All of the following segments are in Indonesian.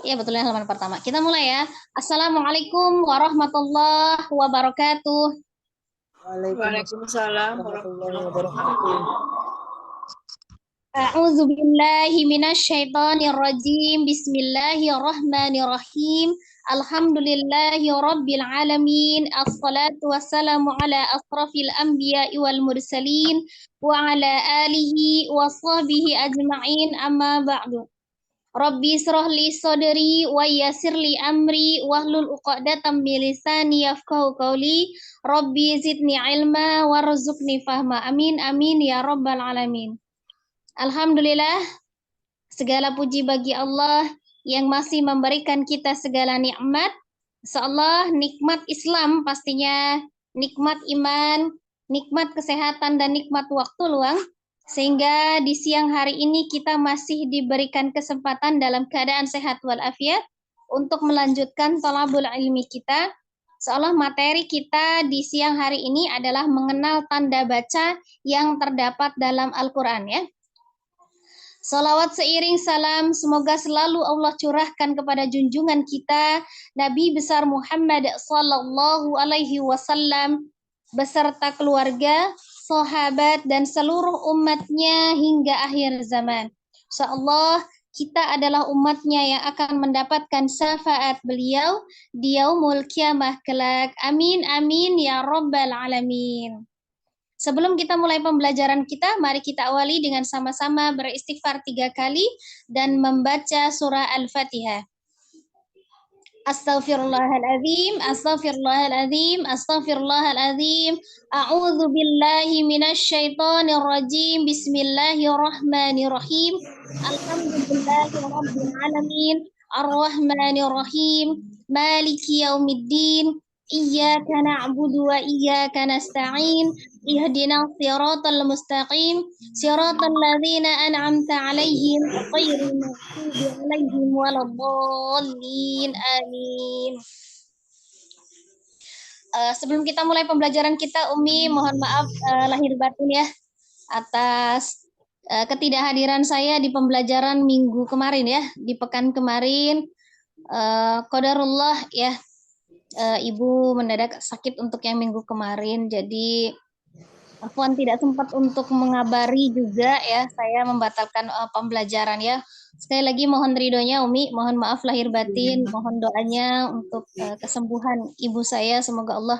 Ya, betul ya, halaman pertama. Kita mulai ya. Assalamualaikum warahmatullahi wabarakatuh. Waalaikumsalam warahmatullahi warahmatullahi wabarakatuh. A'udzu billahi minasyaitonir rajim. Bismillahirrahmanirrahim. Alhamdulillahi rabbil alamin. Assalatu wassalamu ala asrafil anbiya'i wal mursalin wa ala alihi wa sahbihi ajma'in, amma ba'du. Rabbi israh li sadri wa yassir li amri wahlul 'uqdatam min lisani yafqahu qawli. Rabbi zidni ilma warzuqni fahma. Amin amin ya rabbal alamin. Alhamdulillah, segala puji bagi Allah yang masih memberikan kita segala nikmat. Insyaallah nikmat Islam pastinya, nikmat iman, nikmat kesehatan dan nikmat waktu luang. Sehingga di siang hari ini kita masih diberikan kesempatan dalam keadaan sehat walafiat untuk melanjutkan thalabul ilmi kita. Seolah materi kita di siang hari ini adalah mengenal tanda baca yang terdapat dalam Al-Quran ya. Salawat seiring salam semoga selalu Allah curahkan kepada junjungan kita Nabi besar Muhammad sallallahu alaihi wasallam beserta keluarga, sahabat dan seluruh umatnya hingga akhir zaman. Insyaallah kita adalah umatnya yang akan mendapatkan syafaat beliau di yaumul kiamah kelak. Amin amin ya rabbal alamin. Sebelum kita mulai pembelajaran kita, mari kita awali dengan sama-sama beristighfar 3 kali dan membaca surah Al-Fatihah. Astaghfirullahaladzim, astaghfirullahaladzim, astaghfirullahaladzim. A'udzu billahi minasyaitonir rajim. Bismillahirrahmanirrahim. Alhamdulillahirabbil alamin. Arrahmanirrahim. Maliki yaumiddin. Iyyaka na'budu wa iyyaka nasta'in. Ihdinas siratal mustaqim. Siratal ladzina an'amta 'alaihim ghairil maghdubi 'alaihim waladdallin. Amin. Sebelum kita mulai pembelajaran kita, Umi mohon maaf lahir batin ya atas ketidakhadiran saya di pembelajaran minggu kemarin ya, di pekan kemarin. Qadarullah ya, Ibu mendadak sakit untuk yang minggu kemarin, jadi Afwan tidak sempat untuk mengabari juga ya, saya membatalkan pembelajaran ya. Sekali lagi mohon ridhonya Umi, mohon maaf lahir batin, mohon doanya untuk kesembuhan ibu saya, semoga Allah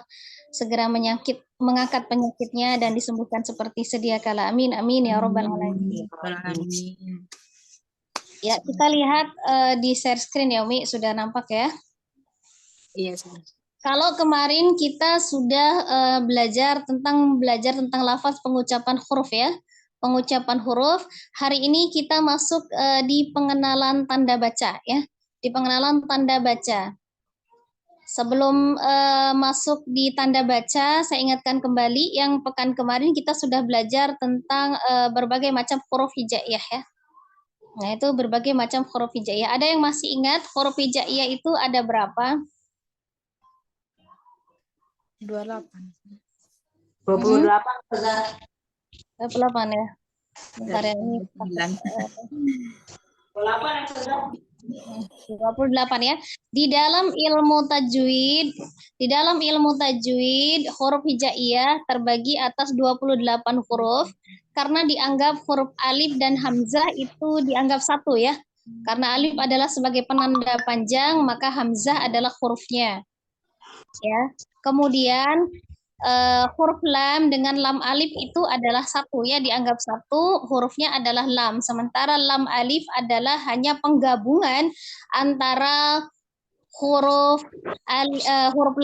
segera mengangkat penyakitnya dan disembuhkan seperti sedia kala. Amin amin ya rabbal alamin. Ya, kita lihat di share screen ya Umi, sudah nampak ya? Iya, sudah. Kalau kemarin kita sudah belajar tentang lafaz pengucapan huruf ya. Pengucapan huruf. Hari ini kita masuk di pengenalan tanda baca ya. Di pengenalan tanda baca. Sebelum masuk di tanda baca, saya ingatkan kembali yang pekan kemarin kita sudah belajar tentang berbagai macam huruf hijaiyah ya. Nah, itu berbagai macam huruf hijaiyah. Ada yang masih ingat huruf hijaiyah itu ada berapa? 28. 28 28 ya. Bentar ya, ini 28 ya. Di dalam ilmu tajwid huruf hijaiyah terbagi atas 28 huruf karena dianggap huruf alif dan hamzah itu dianggap satu ya. Karena alif adalah sebagai penanda panjang, maka hamzah adalah hurufnya. Ya. Kemudian huruf lam dengan lam alif itu adalah satu ya, dianggap satu, hurufnya adalah lam. Sementara lam alif adalah hanya penggabungan antara huruf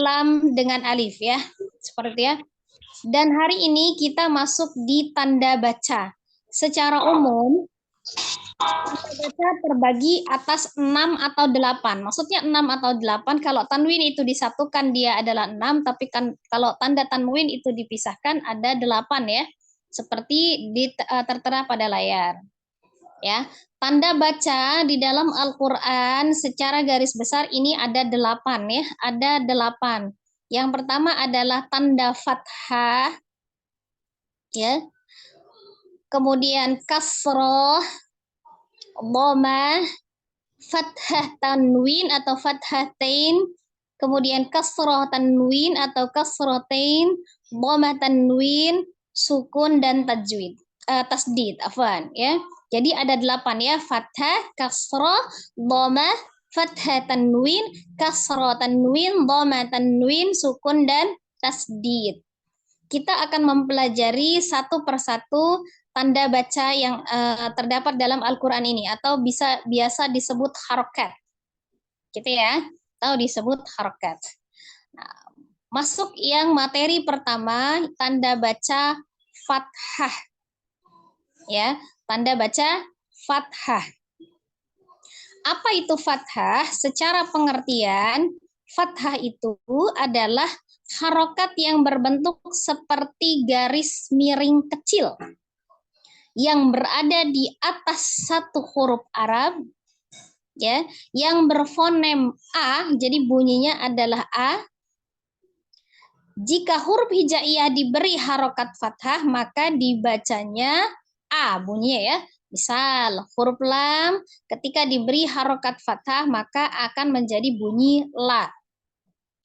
lam dengan alif ya, seperti ya. Dan hari ini kita masuk di tanda baca. Secara umum tanda baca terbagi atas 6 atau 8. Maksudnya 6 atau 8, kalau tanwin itu disatukan dia adalah 6, tapi kan kalau tanda tanwin itu dipisahkan ada 8 ya. Seperti tertera pada layar. Ya. Tanda baca di dalam Al-Qur'an secara garis besar ini ada 8 ya, ada 8. Yang pertama adalah tanda fathah ya. Kemudian kasroh, dhamma, fathah tanwin atau fathatain, kemudian kasroh tanwin atau kasrotain, dhammah tanwin, sukun dan tasdid, afwan ya. Jadi ada 8 ya, fathah, kasroh, dhammah, fathah tanwin, kasroh tanwin, dhammah tanwin, sukun dan tasdid. Kita akan mempelajari satu persatu tanda baca yang terdapat dalam Al-Quran ini, atau biasa disebut harokat, gitu ya, atau disebut harokat. Nah, masuk yang materi pertama, tanda baca fathah, ya, tanda baca fathah. Apa itu fathah? Secara pengertian, fathah itu adalah harokat yang berbentuk seperti garis miring kecil yang berada di atas satu huruf Arab, ya, yang berfonem A, jadi bunyinya adalah A. Jika huruf hijaiyah diberi harokat fathah, maka dibacanya A bunyinya ya. Misal huruf lam ketika diberi harokat fathah maka akan menjadi bunyi la.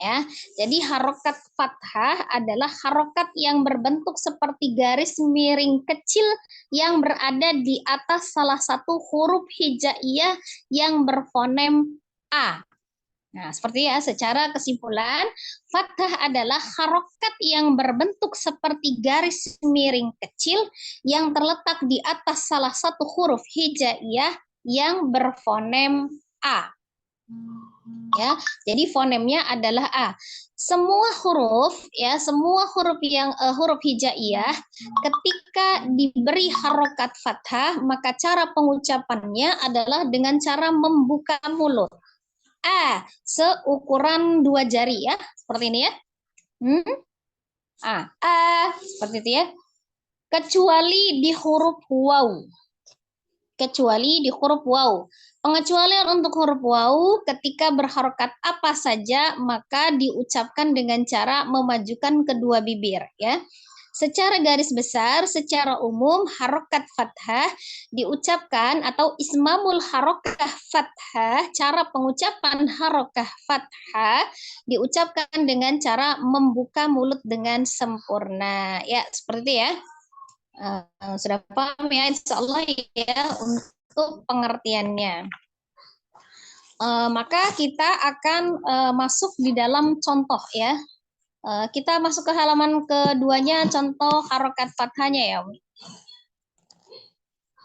Ya, jadi harokat fathah adalah harokat yang berbentuk seperti garis miring kecil yang berada di atas salah satu huruf hijaiyah yang berfonem A. Nah, seperti ya, secara kesimpulan, fathah adalah harokat yang berbentuk seperti garis miring kecil yang terletak di atas salah satu huruf hijaiyah yang berfonem A. Ya, jadi fonemnya adalah A. Semua huruf ya, semua huruf yang huruf hijaiyah ketika diberi harokat fathah, maka cara pengucapannya adalah dengan cara membuka mulut. A, seukuran 2 jari ya, seperti ini ya. A, seperti itu ya. Kecuali di huruf waw. Kecuali di huruf waw. Pengecualian untuk huruf waw ketika berharokat apa saja maka diucapkan dengan cara memajukan kedua bibir ya. Secara garis besar, secara umum harokat fathah diucapkan atau ismamul harokah fathah, cara pengucapan harokah fathah diucapkan dengan cara membuka mulut dengan sempurna. Ya, seperti ya. Sudah paham ya, insya Allah ya untuk pengertiannya. Maka kita akan masuk di dalam contoh ya. Kita masuk ke halaman keduanya, contoh harokat fathahnya ya.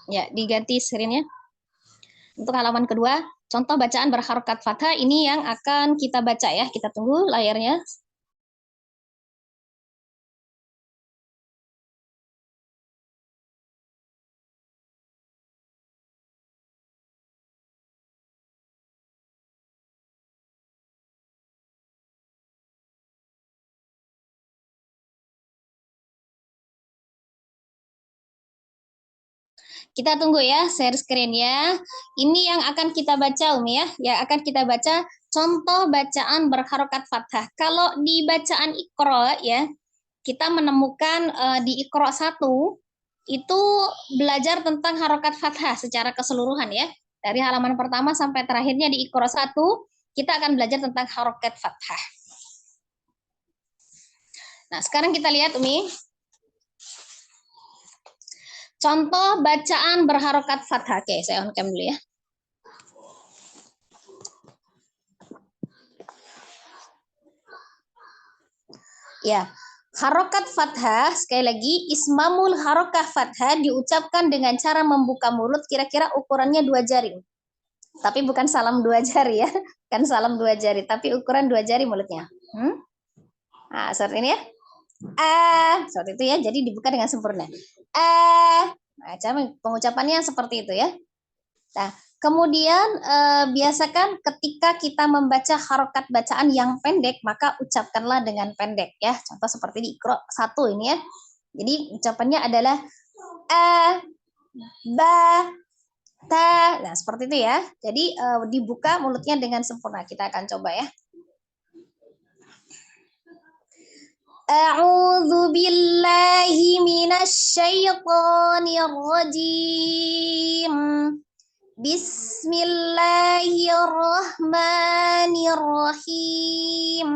Ya, diganti screen-nya. Untuk halaman kedua, contoh bacaan berharokat fathah ini yang akan kita baca ya. Kita tunggu layarnya. Kita tunggu ya share screen-nya. Ini yang akan kita baca Umi ya. Yang akan kita baca contoh bacaan berharokat fathah. Kalau di bacaan Iqra ya, kita menemukan di Iqra 1 itu belajar tentang harokat fathah secara keseluruhan ya. Dari halaman pertama sampai terakhirnya di Iqra 1 kita akan belajar tentang harokat fathah. Nah, sekarang kita lihat Umi. Contoh bacaan berharokat fathah. Oke, saya on cam dulu ya. Ya, harokat fathah, sekali lagi, ismamul harokah fathah diucapkan dengan cara membuka mulut kira-kira ukurannya 2 jari. Tapi bukan salam 2 jari ya. Kan salam 2 jari, tapi ukuran 2 jari mulutnya. Nah, seperti ini ya. Seperti itu ya, jadi dibuka dengan sempurna. Nah, cara pengucapannya seperti itu ya. Nah, kemudian biasakan ketika kita membaca harokat bacaan yang pendek, maka ucapkanlah dengan pendek ya. Contoh seperti di Iqra 1 ini ya. Jadi ucapannya adalah ba, ta. Nah, seperti itu ya. Jadi dibuka mulutnya dengan sempurna. Kita akan coba ya. A'udzu billahi minasy syaithanir rajim. Bismillahirrahmanirrahim.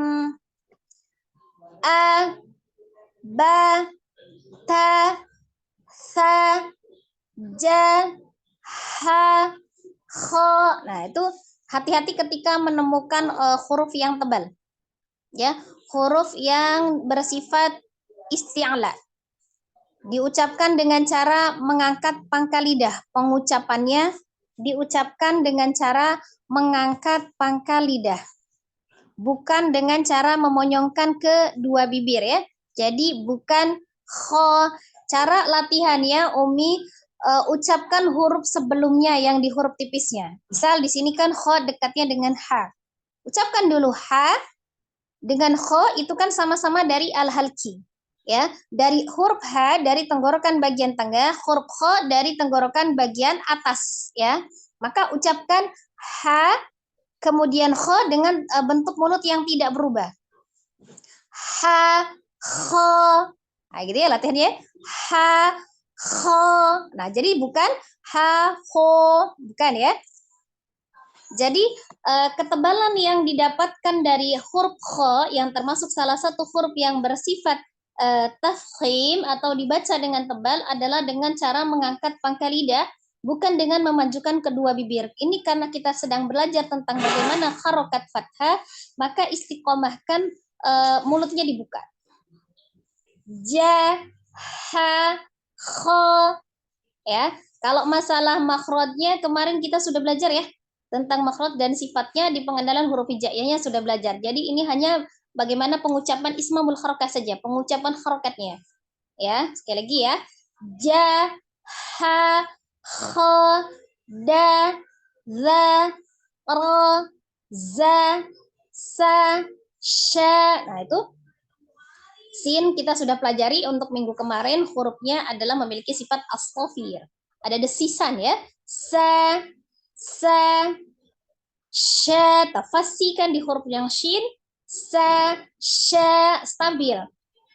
A, ba, ta, sa, ja, ha, kho. Nah, itu hati-hati ketika menemukan huruf yang tebal. Ya, huruf yang bersifat isti'la. Diucapkan dengan cara mengangkat pangkal lidah. Pengucapannya diucapkan dengan cara mengangkat pangkal lidah. Bukan dengan cara memonyongkan ke dua bibir ya. Jadi bukan kho. Cara latihannya Umi ucapkan huruf sebelumnya yang di huruf tipisnya. Misal di sini kan kho dekatnya dengan ha. Ucapkan dulu ha dengan kho, itu kan sama-sama dari al-halki. Ya, dari huruf ha dari tenggorokan bagian tengah, huruf kho dari tenggorokan bagian atas ya. Maka ucapkan ha kemudian kho dengan bentuk mulut yang tidak berubah. Ha, kho. Nah, gitu ya latihannya. Ha, kho. Nah, jadi bukan ha, kho. Bukan ya. Jadi, ketebalan yang didapatkan dari huruf kho, yang termasuk salah satu huruf yang bersifat tafkhim atau dibaca dengan tebal adalah dengan cara mengangkat pangkal lidah, bukan dengan memajukan kedua bibir. Ini karena kita sedang belajar tentang bagaimana harokat fathah, maka istiqomahkan mulutnya dibuka. Ja, ha, kho. Ya, kalau masalah makhrajnya kemarin kita sudah belajar ya tentang makhraj dan sifatnya di pengenalan huruf hijaiyahnya sudah belajar. Jadi ini hanya bagaimana pengucapan ismamul harokat saja, pengucapan harokatnya. Ya, sekali lagi ya. Ja, ha, kho, da, za, ro, za, sa, sya. Nah, itu sin kita sudah pelajari untuk minggu kemarin, hurufnya adalah memiliki sifat as-sofir. Ada desisan ya. Sa, sya, tafasikan di huruf yang shin. Sa, sya, stabil.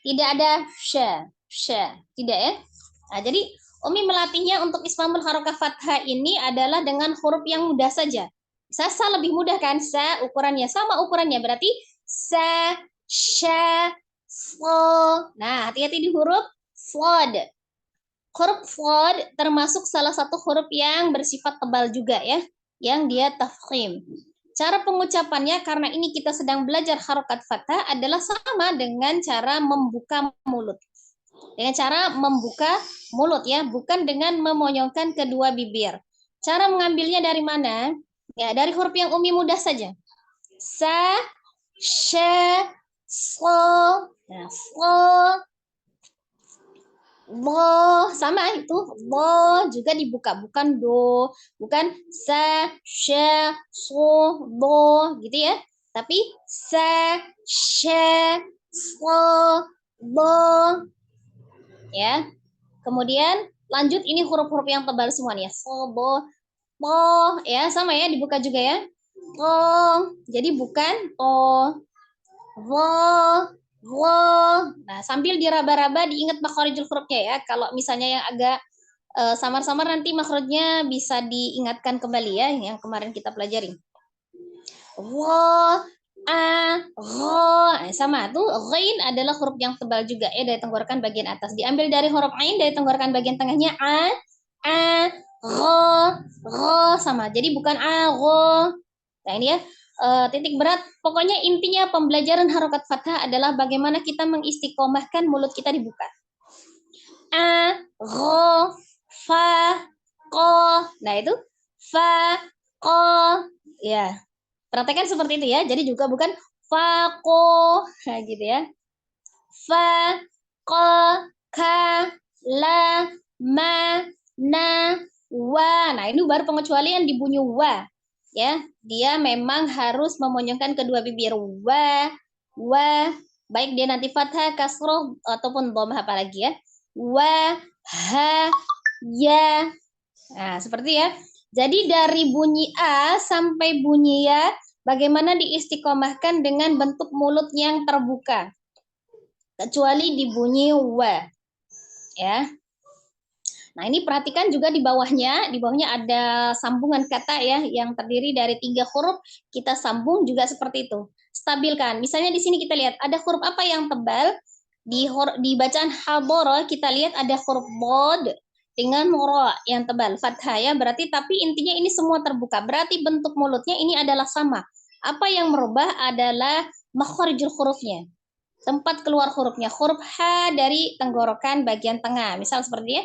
Tidak ada sya. Tidak ya. Nah, jadi Umi melatihnya untuk ismamul harokat fathah ini adalah dengan huruf yang mudah saja. Sa lebih mudah kan? Sa ukurannya sama ukurannya. Berarti sa, sya, so. Nah, hati-hati di huruf slod. Huruf slod termasuk salah satu huruf yang bersifat tebal juga ya, yang dia tafkhim. Cara pengucapannya, karena ini kita sedang belajar harokat fathah, adalah sama dengan cara membuka mulut. Dengan cara membuka mulut ya, bukan dengan memonyongkan kedua bibir. Cara mengambilnya dari mana? Ya, dari huruf yang Umi mudah saja. Sa, sya, so. Nah, so. Bo, sama itu. Bo juga dibuka, bukan do, bukan sa, sya, so, bo, gitu ya. Tapi sa, sya, so, bo. Ya. Kemudian lanjut, ini huruf-huruf yang tebal semua nih ya. So, bo, ya sama ya, dibuka juga ya. Jadi bukan Nah, sambil diraba-raba diingat makharijul hurufnya ya. Kalau misalnya yang agak samar-samar nanti makhrajnya bisa diingatkan kembali ya, yang kemarin kita pelajari. Sama tuh, ghain adalah huruf yang tebal juga ya, dari tenggorokan bagian atas. Diambil dari huruf ain dari tenggorokan bagian tengahnya sama. Jadi bukan Nah, ini ya. Titik berat, pokoknya intinya pembelajaran harokat fathah adalah bagaimana kita mengistiqomahkan mulut kita dibuka. Fa, ko. Nah itu fa, ko. Ya, perhatikan seperti itu ya. Jadi juga bukan fa, ko. Nah gitu ya. Fa, ko, ka, la, ma, na, wa. Nah ini baru pengecualian di bunyi wa. Ya, dia memang harus memonyongkan kedua bibir. Wa, baik dia nanti fathah, kasroh ataupun dhammah apalagi ya. Wa, ha, ya. Nah, seperti ya. Jadi dari bunyi a sampai bunyi ya, bagaimana diistiqomahkan dengan bentuk mulut yang terbuka. Kecuali di bunyi wa. Ya. Nah, ini perhatikan juga di bawahnya ada sambungan kata ya yang terdiri dari 3 huruf, kita sambung juga seperti itu. Stabilkan. Misalnya di sini kita lihat ada huruf apa yang tebal? Di bacaan hadara kita lihat ada huruf bod dengan ra yang tebal, fathah ya. Berarti tapi intinya ini semua terbuka. Berarti bentuk mulutnya ini adalah sama. Apa yang merubah adalah makharijul hurufnya. Tempat keluar hurufnya. Huruf H dari tenggorokan bagian tengah. Misal seperti ya.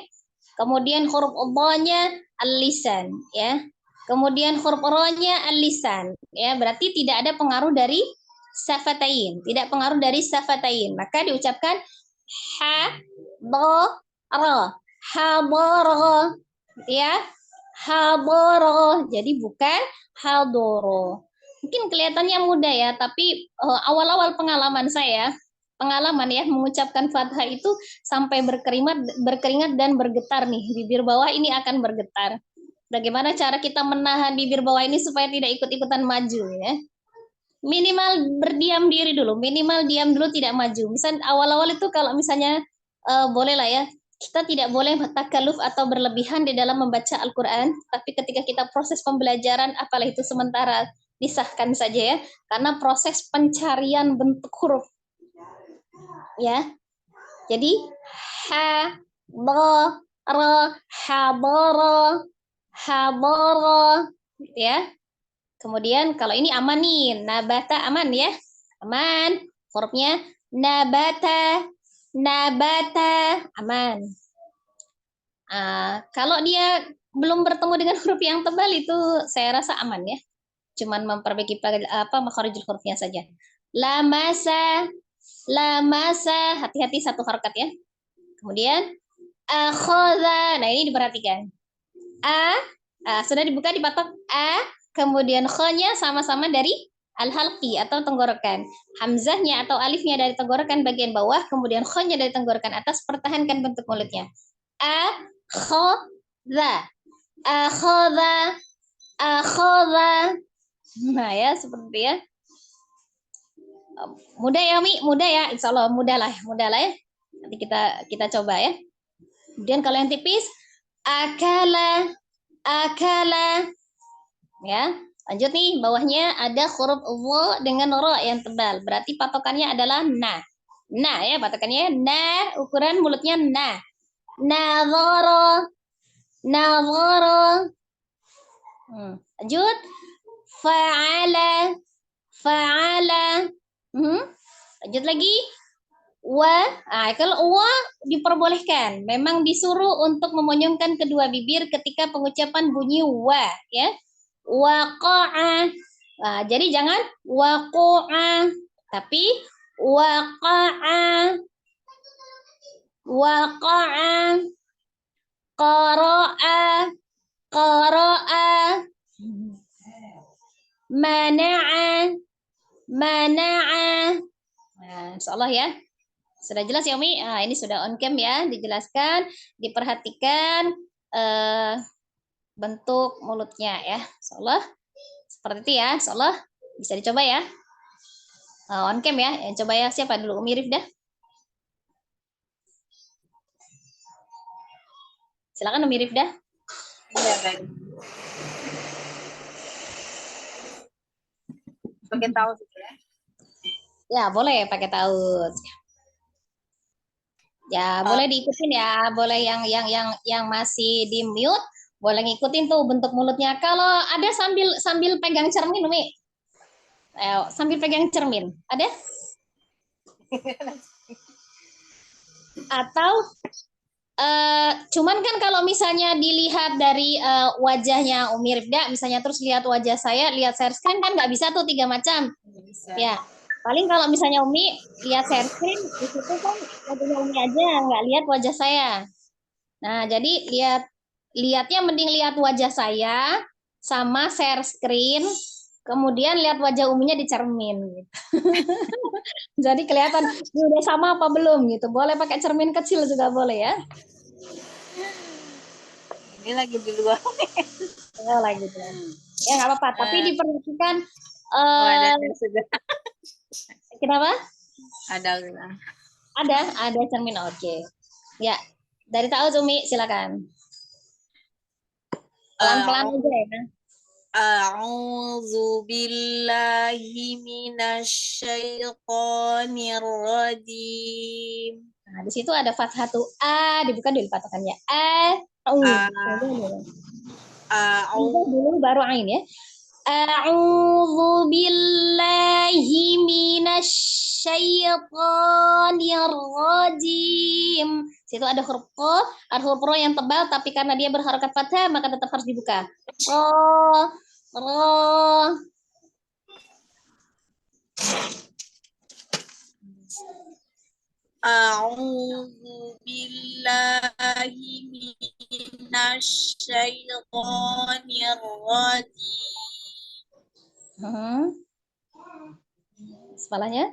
Kemudian huruf dha-nya al-lisan ya. Kemudian huruf ra-nya al-lisan ya. Berarti tidak ada pengaruh dari safatain, tidak pengaruh dari safatain. Maka diucapkan ha dha ra, hadara ya. Hadara. Jadi bukan hadoro. Mungkin kelihatannya mudah ya, tapi awal-awal pengalaman saya ya mengucapkan fathah itu sampai berkeringat dan bergetar nih, bibir bawah ini akan bergetar. Bagaimana cara kita menahan bibir bawah ini supaya tidak ikut-ikutan maju ya? Minimal berdiam diri dulu, minimal diam dulu tidak maju. Misal awal-awal itu kalau misalnya boleh lah ya, kita tidak boleh takaluf atau berlebihan di dalam membaca Al-Quran, tapi ketika kita proses pembelajaran, apalah itu sementara disahkan saja ya, karena proses pencarian bentuk huruf ya. Jadi ha dha ra habara habara ya. Kemudian kalau ini aman nih, nabata aman ya. Aman. Hurufnya nabata nabata aman. Kalau dia belum bertemu dengan huruf yang tebal itu saya rasa aman ya. Cuman memperbaiki makharijul hurufnya saja. Lamasa lamasa, hati-hati satu harokat ya. Kemudian akhadha. Nah, ini diperhatikan. Sudah dibuka dipatok kemudian kha-nya sama-sama dari al-halqi atau tenggorokan. Hamzahnya atau alifnya dari tenggorokan bagian bawah, kemudian kha-nya dari tenggorokan atas, pertahankan bentuk mulutnya. Akhadha. Akhadha. Akhadha. Nah, ya seperti ya. Mudah ya Mi, mudah ya, insya Allah mudah lah ya. Nanti kita coba ya. Kemudian kalau yang tipis, akala, akala, ya. Lanjut nih, bawahnya ada huruf dha dengan ra yang tebal. Berarti patokannya adalah na. Nah ya, patokannya na, ukuran mulutnya na. Nadhara, nadhara. Lanjut, fa'ala, fa'ala. Lanjut lagi. Wa. Kalau wa diperbolehkan. Memang disuruh untuk memonyongkan kedua bibir ketika pengucapan bunyi wa ya. Waqa'a. Jadi jangan waqa'a, tapi waqa'a. Waqa'a. Qara'a. Qara'a. Mana'a. Mana'a. Nah, insyaallah ya. Sudah jelas ya Umi? Ini sudah on cam ya, dijelaskan, diperhatikan bentuk mulutnya ya. Insyaallah seperti itu ya. Insyaallah bisa dicoba ya. On cam ya. Yang coba ya siapa dulu? Umi Rifdah. Silakan Umi Rifdah. Iya, baik. Pakai tahu ya. Ya, boleh pakai taut. Ya, boleh diikutin ya. Boleh yang masih di mute, boleh ngikutin tuh bentuk mulutnya. Kalau ada sambil pegang cermin, Umi. Sambil pegang cermin. Ada? Atau cuman kan kalau misalnya dilihat dari wajahnya Umi Rifda, misalnya terus lihat wajah saya, lihat share screen kan nggak bisa tuh 3 macam. Bisa. Ya. Paling kalau misalnya Umi lihat share screen, di situ kan wajahnya Umi aja, nggak lihat wajah saya. Nah, jadi lihatnya mending lihat wajah saya sama share screen, kemudian lihat wajah Uminya di cermin. Gitu. Jadi kelihatan ini udah sama apa belum gitu. Boleh pakai cermin kecil juga boleh ya. Ini lagi di luar. Oh, lagi tuh. Ya nggak apa-apa. Tapi diperhatikan. Ada sudah. Kenapa? Ada cermin. Oke. Ya, dari tahu Umi silakan. Pelan-pelan aja ya. A'udzu billahi minasyaitonir rajim. Nah, di situ ada fathatu a, dibuka dulu patokannya. A- Hamzah A'udzu dulu baru ain ya. A'udzu billahi minasyaitonir rajim. Situ ada huruf qa, ada huruf ro yang tebal tapi karena dia berharakat fathah maka tetap harus dibuka. Ro. A'udzu billahi minasyaitonir rajim. Kepalanya.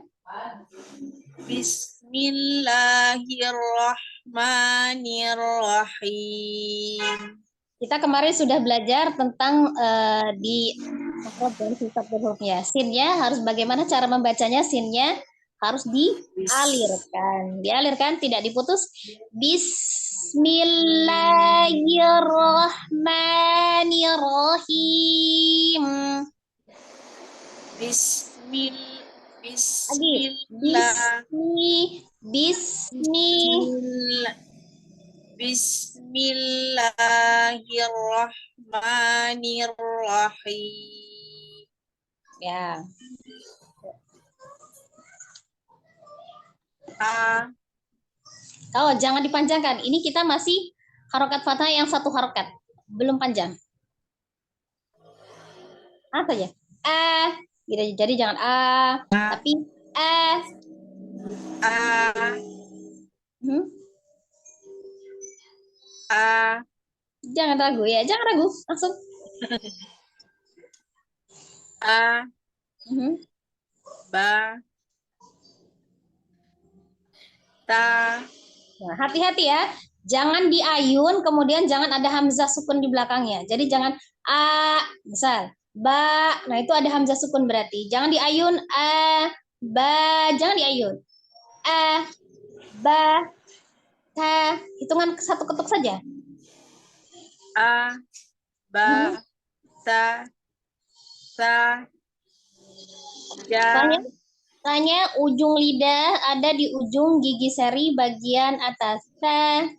Bismillahirrahmanirrahim. Kita kemarin sudah belajar tentang di makhraj dan sifat hurufnya. Sinnya harus bagaimana cara membacanya, sinnya harus dialirkan. Dialirkan, tidak diputus. Bismillahirrahmanirrahim. Lagi. Bismillahirrahmanirrahim. Ya. Oh, jangan dipanjangkan. Ini kita masih harokat fathah yang satu harokat. Belum panjang. Apa ya? Gitu. Jadi jangan tapi Jangan ragu ya, jangan ragu, langsung. Ba, ta. Nah, hati-hati ya, jangan diayun, kemudian jangan ada hamzah sukun di belakangnya. Jadi jangan misal ba, nah itu ada hamzah sukun berarti. Jangan diayun ba, jangan diayun. Ba, ta, hitungan satu ketuk saja. Ba, ta, ja. Tanya ujung lidah ada di ujung gigi seri bagian atas. Ta,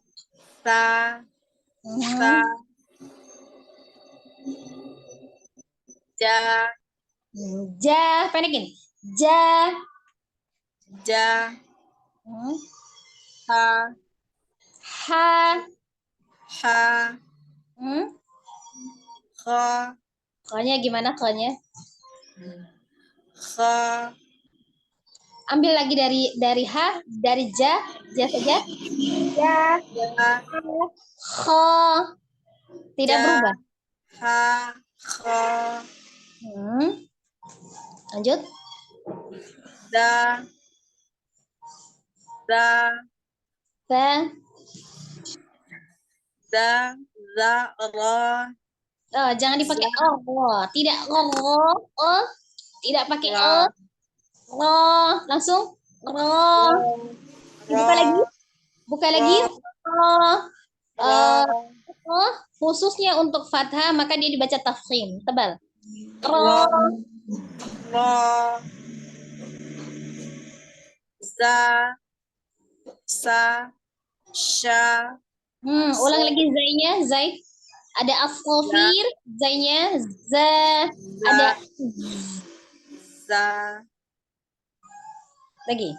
ja, pendek ini. Ja, ha, kha. Kha-nya gimana kha-nya? Kha. Ambil lagi dari ha, dari ja saja. Ja, kha. Tidak berubah. Ha, kha. Lanjut. Da, za, ra. Oh, jangan dipakai tidak tidak pakai langsung buka lagi khususnya untuk fathah maka dia dibaca tafkhim tebal. Za, sa, sha. Ulang lagi zainya, zai. Ada asfofir, zainya, za. Ada za. Lagi.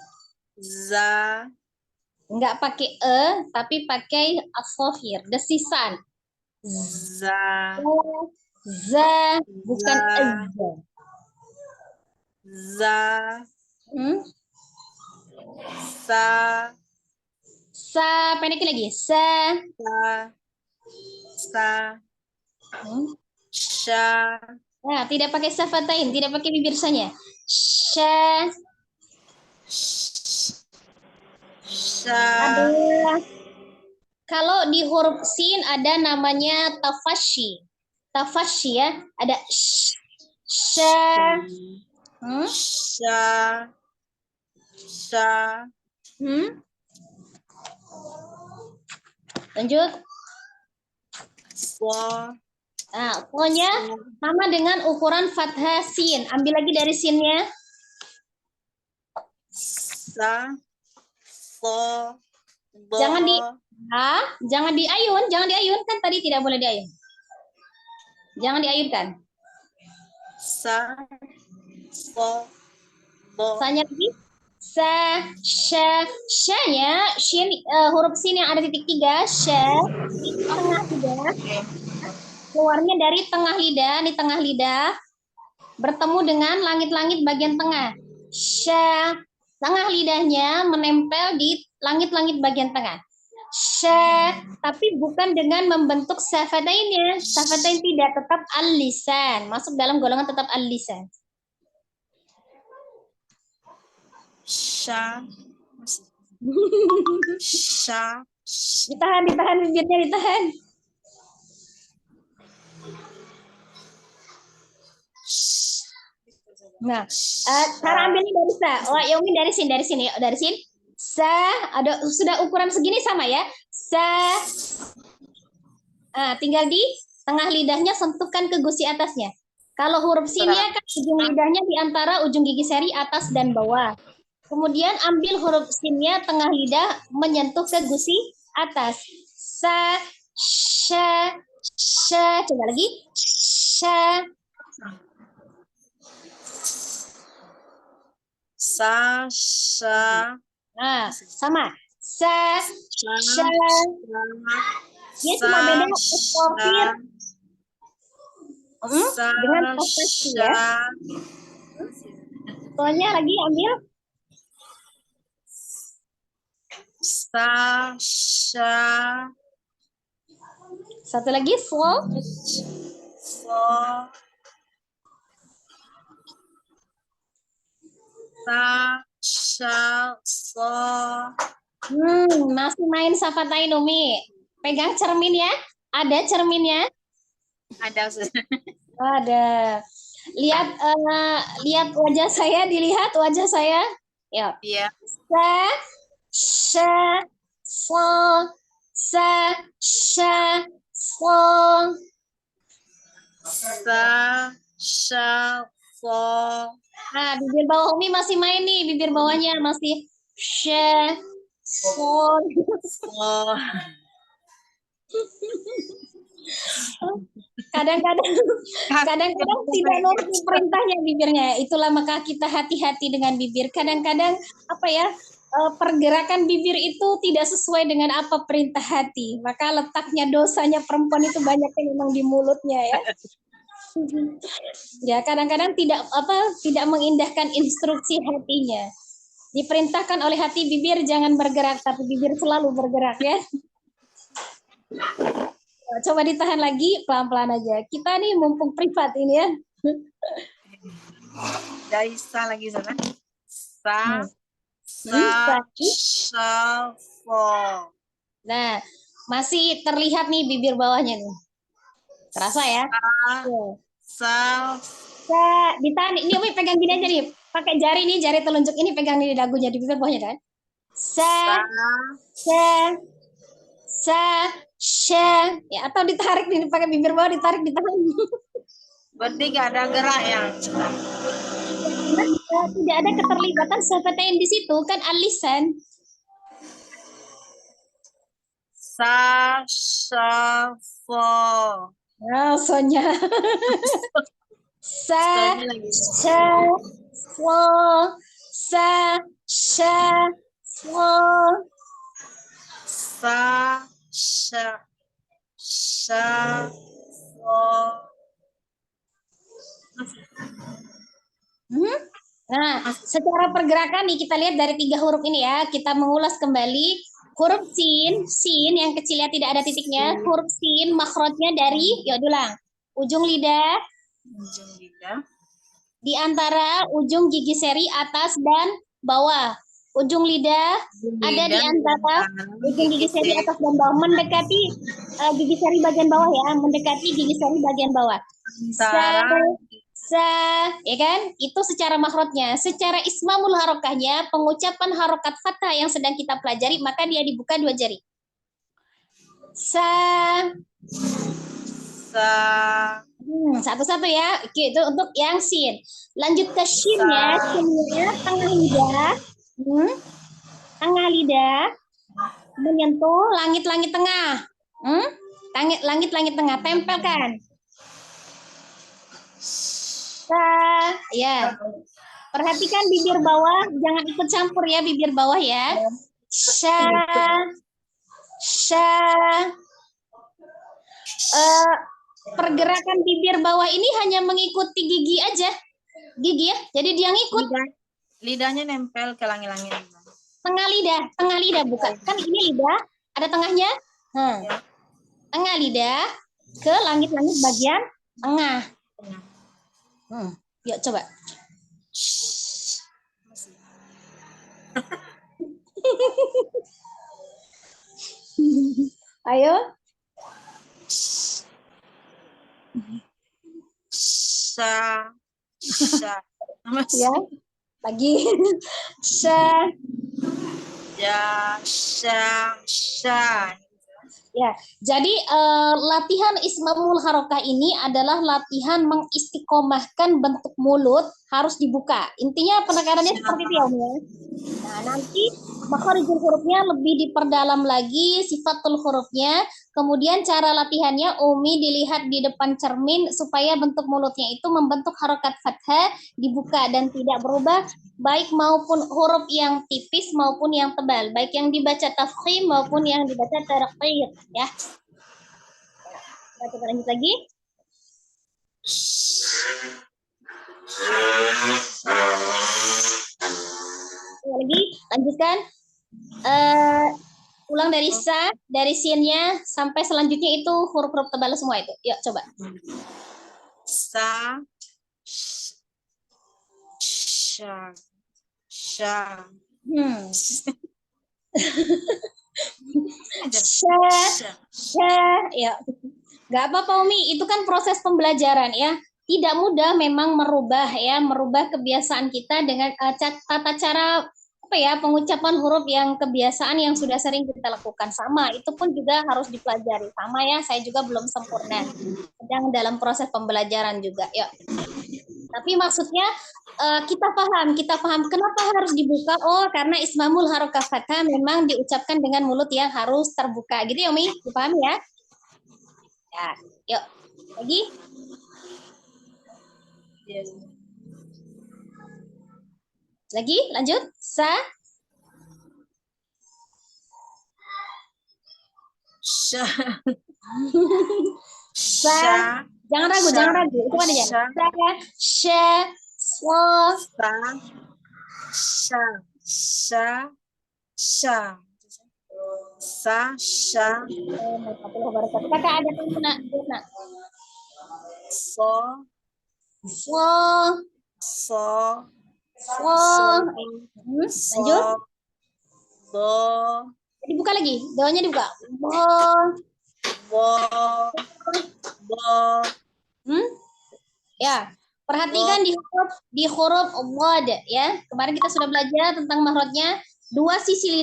Za. Enggak pakai tapi pakai asfofir, desisan. Za. Za, bukan za. Za. Sa, pendekin lagi. Sa. Sha. Nah, tidak pakai safatain, tidak pakai bibir sanya. Sha. Kalau di huruf sin ada namanya tafashi. Tafashi ya, ada sha. Lanjut. Nah, pokoknya sama dengan ukuran fathah sin. Ambil lagi dari sinnya. Sa, so, do, Jangan di jangan diayun kan tadi tidak boleh diayun. Jangan diayunkan. sa, so, do. Sanya lagi. Sa, sya-nya, huruf sin yang ada titik 3, sya, itu tengah lidah. Keluarnya dari tengah lidah, di tengah lidah, bertemu dengan langit-langit bagian tengah. Sya, tengah lidahnya menempel di langit-langit bagian tengah. Sya, tapi bukan dengan membentuk syafatainnya. Syafatain tidak, tetap al-lisan. Masuk dalam golongan tetap al-lisan. Sya, sya, Ditahan bibirnya, ditahan. Nah, cara ambilnya dari sa. Oh, Yomi dari sini, dari sini. Sa, ada sudah ukuran segini sama ya. Sa. Tinggal di tengah lidahnya sentuhkan ke gusi atasnya. Kalau huruf sinnya kan ujung lidahnya di antara ujung gigi seri atas dan bawah. Kemudian ambil huruf sinnya tengah lidah menyentuh ke gusi atas. Sa, sya, sya. Coba lagi. Sya. sa, sya. Sama. Sa, sya. Dia cuma beda eksportir dengan posisi ya. Soalnya lagi ambil Sa, sya. Satu lagi slow. So, sa, sya, so. Masih main Safatain Umi. Pegang cermin ya. Ada cerminnya? Ada. Ada. Lihat wajah saya, dilihat wajah saya. Ya. Iya. Sa, sya, so, sa, sya, so. Sa, sya, so. Bibir bawah Umi masih main nih. Bibir bawahnya masih sya, so. Kadang-kadang tidak nurut perintahnya bibirnya. Itulah maka kita hati-hati dengan bibir. Kadang-kadang pergerakan bibir itu tidak sesuai dengan apa perintah hati. Maka letaknya dosanya perempuan itu banyak yang memang di mulutnya ya. Ya, kadang-kadang tidak mengindahkan instruksi hatinya. Diperintahkan oleh hati bibir jangan bergerak, tapi bibir selalu bergerak ya. Coba ditahan lagi, pelan-pelan aja. Kita nih mumpung privat ini ya. Dari sa lagi sana. Sa, sya, so. Nah, masih terlihat nih bibir bawahnya nih. Terasa ya? Sa, ditahan. Ini Umi pegang gini aja nih. Pakai jari nih, jari telunjuk ini pegang di dagunya, di bibir bawahnya kan. Sa, sya. Ya, atau ditarik nih, pakai bibir bawah ditarik, ditahan. Berarti gak ada gerak ya? Tidak ada keterlibatan syafatayn di situ kan alisan. Sa, sya, so. Sonya. Sa, sya, so. Sa, sya, so. Sa, sya, so. Nah, secara pergerakan nih kita lihat dari 3 huruf ini ya. Kita mengulas kembali huruf sin yang kecilnya tidak ada titiknya. Huruf sin makhrajnya dari, ulang. Ujung lidah. Di antara ujung gigi seri atas dan bawah. Ujung lidah ada di antara ujung gigi seri atas dan bawah, mendekati gigi seri bagian bawah ya, mendekati gigi seri bagian bawah. Ya kan? Itu secara makhrajnya. Secara ismamul harokahnya, pengucapan harokat fathah yang sedang kita pelajari, maka dia dibuka 2 jari. Sa, Sa. Satu-satu ya. Oke, itu untuk yang sin. Lanjut ke shinnya. Shinnya tengah lidah. Tengah lidah menyentuh langit-langit tengah. Langit-langit tengah. Tempelkan. Sa. Ya. Perhatikan bibir bawah. Jangan ikut campur ya bibir bawah ya. Sha. Sha. Pergerakan bibir bawah ini hanya mengikuti gigi aja. Gigi ya. Jadi dia ngikut. Lidahnya nempel ke langit-langit. Tengah lidah bukan. Kan ini lidah, ada tengahnya. Tengah lidah ke langit-langit bagian tengah. Yuk coba. Ayo. Sa. Sa. Ya. Lagi. Sa. Ya. Sa. Sa. Ya, jadi latihan ismamul harokah ini adalah latihan mengistiqomahkan bentuk mulut harus dibuka. Intinya penekanannya seperti itu ya, Om ya. Nah, nanti makharijul hurufnya lebih diperdalam lagi, sifatul hurufnya. Kemudian cara latihannya Umi dilihat di depan cermin supaya bentuk mulutnya itu membentuk harokat fathah, dibuka dan tidak berubah, baik maupun huruf yang tipis maupun yang tebal, baik yang dibaca tafkhim maupun yang dibaca tarqir ya. Kita coba lanjut lagi. Lagi lanjutkan. Ulang dari sa, dari sinnya sampai selanjutnya itu huruf-huruf tebal semua itu. Yuk coba. Sa. Sha. Sha. Sha. Ya. Gak apa-apa Umi, itu kan proses pembelajaran ya. Tidak mudah memang merubah kebiasaan kita dengan tata cara pengucapan huruf yang kebiasaan yang sudah sering kita lakukan sama. Itu pun juga harus dipelajari sama ya. Saya juga belum sempurna. Sedang dalam proses pembelajaran juga. Ya. Tapi maksudnya kita paham kenapa harus dibuka. Oh, karena ismamul harokah fathah memang diucapkan dengan mulut yang harus terbuka. Gitu ya Umi, dipahami ya? Ya, yuk. Lagi. Lagi, lanjut. Sa. Sha. Sa. Jangan ragu. Itu ada ya. Sa. Sha. Swa. Sa. Sa. Sa. Sa. Sha. Kakak ada nak. So. So. So. So. Lanjut. Bo. Dibuka lagi. Doanya dibuka. Bo. Bo. Bo. Ya. Perhatikan di huruf wad ya. Kemarin kita sudah belajar tentang mahrotnya. Dua sisi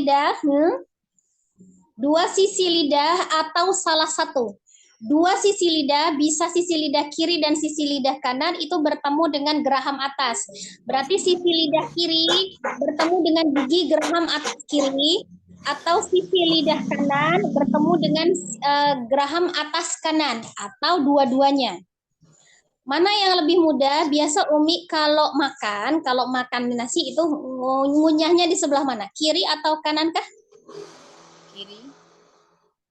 lidah atau salah satu. Dua sisi lidah, bisa sisi lidah kiri dan sisi lidah kanan itu bertemu dengan geraham atas. Berarti sisi lidah kiri bertemu dengan gigi geraham atas kiri, atau sisi lidah kanan bertemu dengan geraham atas kanan, atau dua-duanya. Mana yang lebih mudah? Biasa Umi kalau makan nasi itu ngunyahnya di sebelah mana? Kiri atau kanan kah?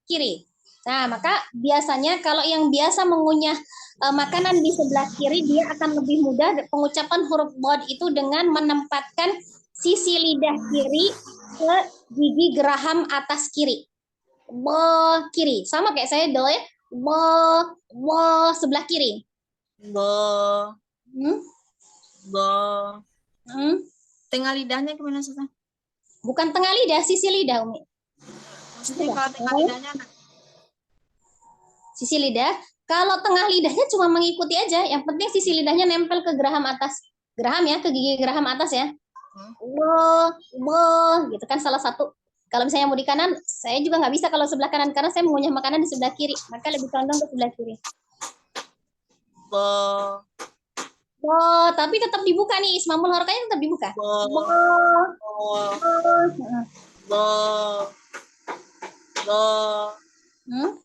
Kiri. Nah, maka biasanya kalau yang biasa mengunyah makanan di sebelah kiri, dia akan lebih mudah pengucapan huruf bod itu dengan menempatkan sisi lidah kiri ke gigi geraham atas kiri. Bo kiri. Sama kayak saya do ya. Bo sebelah kiri. Bo. Bo. Tengah lidahnya gimana sih? Bukan tengah lidah, sisi lidah Umi. Maksudnya kalau tengah lidahnya sisi lidah, kalau tengah lidahnya cuma mengikuti aja, yang penting sisi lidahnya nempel ke geraham atas. Geraham ya, ke gigi geraham atas ya. Gitu kan salah satu. Kalau misalnya mau di kanan, saya juga nggak bisa kalau sebelah kanan karena saya mengunyah makanan di sebelah kiri, maka lebih condong ke sebelah kiri. Bo. Bo, tapi tetap dibuka nih. Ismamul harokahnya tetap dibuka. Bo. Bo. Bo. Bo. Bo. Bo.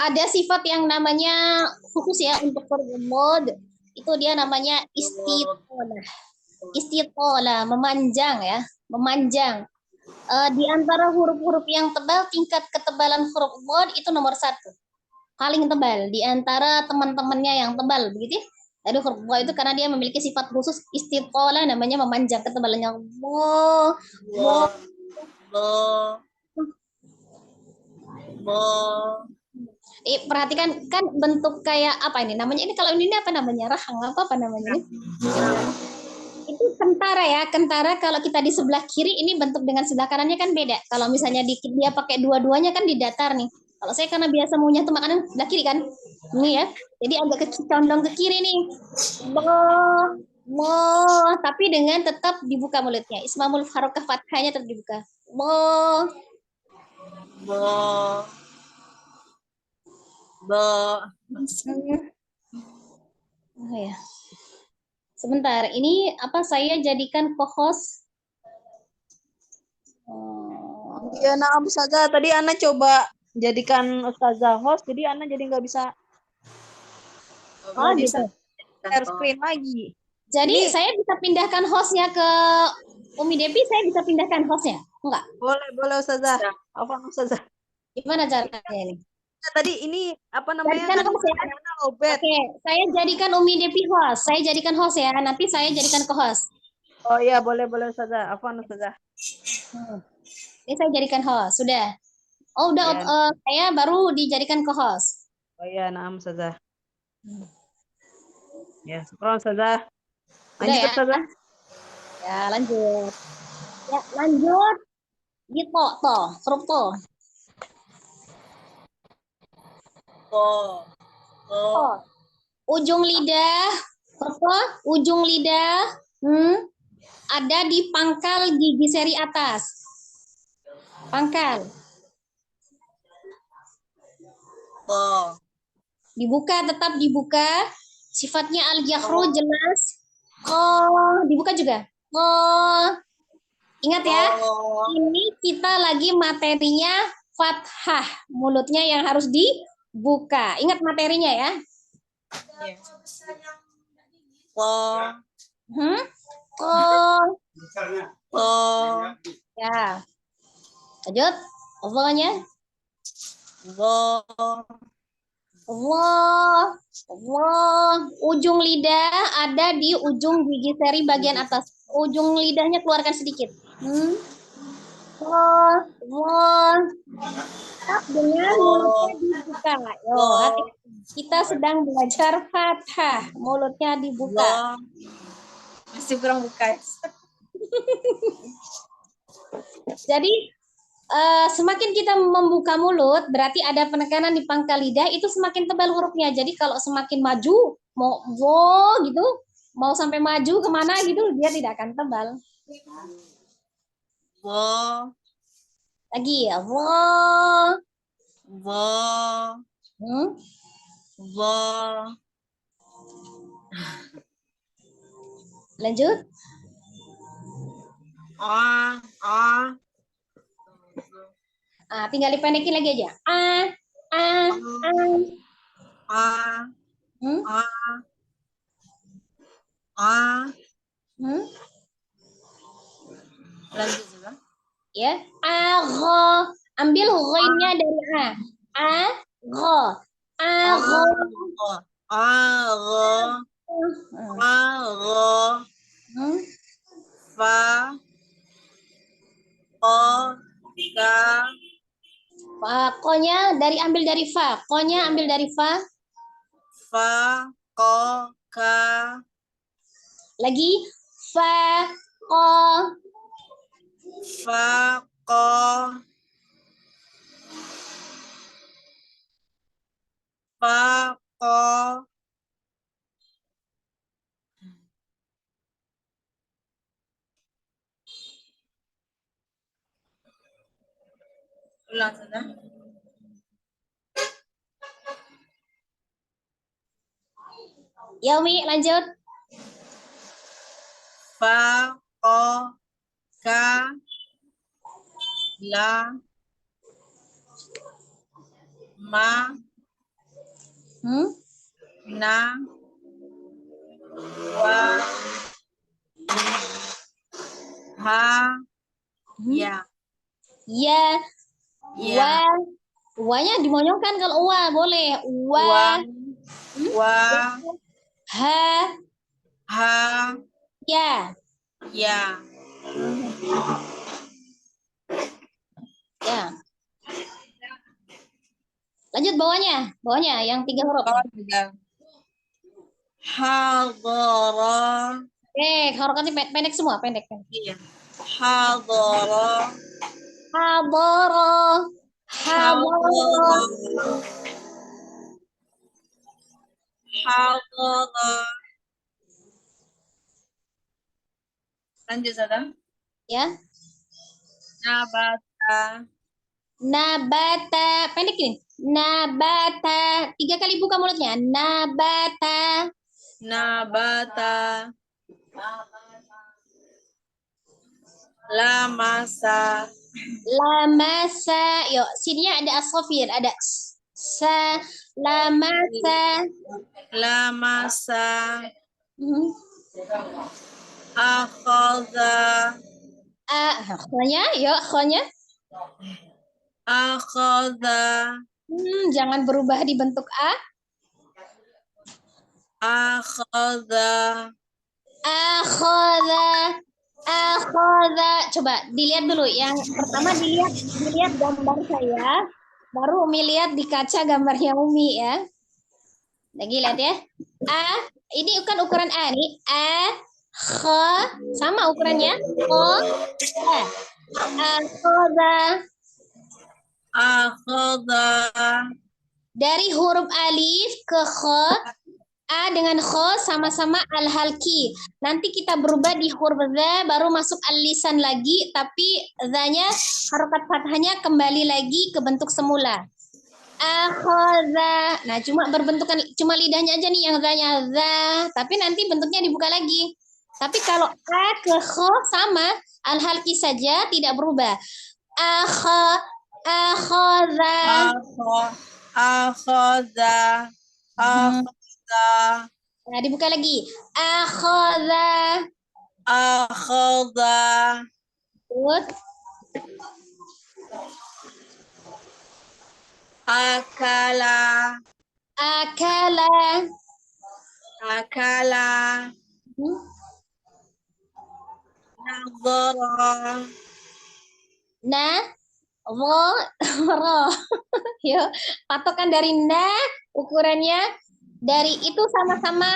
Ada sifat yang namanya khusus ya untuk mod. Itu dia namanya istitolah. Istitolah, memanjang ya. Memanjang. Di antara huruf-huruf yang tebal, tingkat ketebalan huruf mod itu nomor 1. Paling tebal di antara teman-temannya yang tebal, begitu ya. Jadi huruf bo itu karena dia memiliki sifat khusus istitolah, namanya memanjang, ketebalannya bo, bo, Bo. Bo. Perhatikan kan bentuk kayak apa ini namanya, ini kalau ini apa namanya, rahang apa namanya ini? Itu kentara ya, kentara kalau kita di sebelah kiri ini bentuk dengan sebelah kanannya kan beda. Kalau misalnya dia pakai dua-duanya kan di datar nih. Kalau saya karena biasa maunya tuh makanan sebelah kiri kan, ini ya, jadi agak condong ke kiri nih. Mo, tapi dengan tetap dibuka mulutnya. Ismamul harokah fathahnya tetap dibuka. Mo. Bo. Bo. Oh ya. Sebentar, ini apa saya jadikan co-host? Iya, nah Ustazah. Tadi Ana coba jadikan Ustazah host, jadi Ana jadi nggak bisa Gitu. share screen lagi. Jadi Ini saya bisa pindahkan hostnya ke Umi Depi, saya bisa pindahkan hostnya? Enggak? boleh Ustazah. Apa Ustazah? Gimana caranya ini? Nah, tadi ini apa namanya? Jadikan Kan host ya? Ana lobet. Oke, saya jadikan Umi Depi host. Saya jadikan host ya, nanti saya jadikan co-host. Oh iya, boleh Ustazah. Apa Ustazah? Ini saya jadikan host, sudah. Oh, udah, Ya. saya baru dijadikan co-host. Oh iya, nah Ustazah. Ya, syukron Ustazah. Udah Lanjut ya? Ustazah. Ya, lanjut. Ya, lanjut. Gitu, toh, huruf toh. Bo. Bo. Oh. Ujung lidah, apa? Ujung lidah, ada di pangkal gigi seri atas. Pangkal. Bo. Dibuka, tetap dibuka. Sifatnya al-jahru jelas. Oh, dibuka juga. Oh, ingat ya. Ini kita lagi materinya fathah. Mulutnya yang harus dibuka. Ingat materinya ya. Bo. Oh, Bo. ya. Lanjut. Pokoknya. Bo. Allah, Allah. Ujung lidah ada di ujung gigi seri bagian atas. Ujung lidahnya keluarkan sedikit. Allah, Allah. Tetap dengan mulutnya dibuka. Yo, hati. Kita sedang belajar fathah. Mulutnya dibuka. Masih kurang buka. Jadi semakin kita membuka mulut, berarti ada penekanan di pangkal lidah, itu semakin tebal hurufnya. Jadi kalau semakin maju, mau wo gitu, mau sampai maju kemana gitu, dia tidak akan tebal. Bo. Lagi ya, wo. Bo. Bo. Lanjut. Tinggal dipendekin lagi aja. Lanjut juga. Ya, agho. Ambil ghainnya dari a. Agho. Agho. Fa. O. Ka. Konya ambil dari fa. Konya ambil dari fa. Fa. Ko. Ka. Lagi fa. Ko. Fa. Ko. Fa. Ko. Ulang sudah. Ya Umi, lanjut. Fa, ko, ka, la, ma, Hmm? na, wa, ha, ya. Ya. Ya. Wa-nya dimonyongkan kalau wa boleh. Wa, wa, Ha, ha, ya. ya. Ya. Lanjut bawahnya. Bawahnya yang 3 huruf. Oh, juga. Hadara. Harokatnya pendek semua, pendek. Iya. Hadara. Hadara. Hadara. Hadara. Hadara. Lanjut, Sada. Ya. Nabata. Nabata. Pendek ini. Nabata. 3 kali buka mulutnya. Nabata. Nabata. Lamasa. Lamasa. Yuk, sininya ada asofir. Ada sa. Lamasa. Lamasa. Hmm. Akhadha. Akhwanya, yuk akhwanya. Akhadha. Jangan berubah di bentuk a. Akhadha. Akhadha. Akhadha. Coba dilihat dulu. Yang pertama dilihat gambar saya. Baru Umi lihat di kaca gambarnya Umi ya. Lagi lihat ya. Ini kan ukuran A nih. Kha, sama ukurannya. Akhadha. Akhadha. Dari huruf alif ke kha, A dengan kha sama-sama al-halki. Nanti kita berubah di huruf za, baru masuk al-lisan lagi, tapi za-nya harokat fathahnya kembali lagi ke bentuk semula. Akhadha. Nah, cuma lidahnya aja nih yang za-nya za, tapi nanti bentuknya dibuka lagi. Tapi kalau a ke kha sama al-halki saja tidak berubah. Akhadha. Akhadha. Akhadha. Nah, dibuka lagi. Akhadha. Akhadha. Good. Akala. Akala. Akala. Nadhara. Ro. Yuk, patokan dari na ukurannya dari itu sama-sama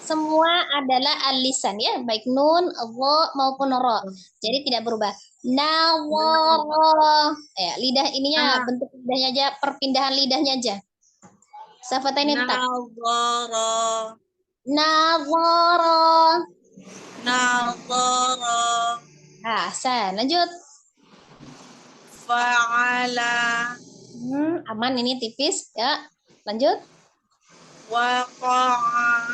semua adalah al-lisan ya, baik nun, wo maupun ro. Jadi tidak berubah. Nawara. Lidah ininya bentuk lidahnya aja, perpindahan lidahnya aja. Safatnya tetap. Nadhara. Nawara. Nadhara. Lanjut. Fa'ala. Aman ini tipis ya. Lanjut. Waqa'a.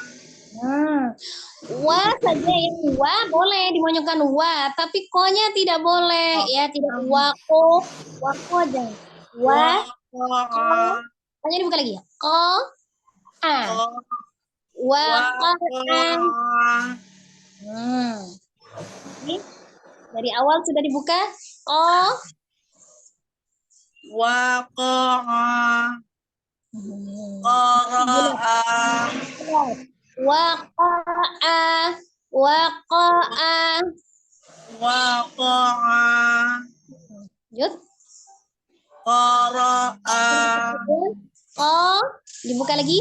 Wa saja yang wa boleh dimonyongkan wa, tapi ko-nya tidak boleh ya, tidak wako aja. Waqa'a. Ko-nya dibuka lagi ya. Ko waqa'a. Ini dari awal sudah dibuka. Ko Waqa'a. Qara'a. waqa'a. Waqa'a. Waqa'a. Lanjut. Qara'a. Ko dibuka lagi.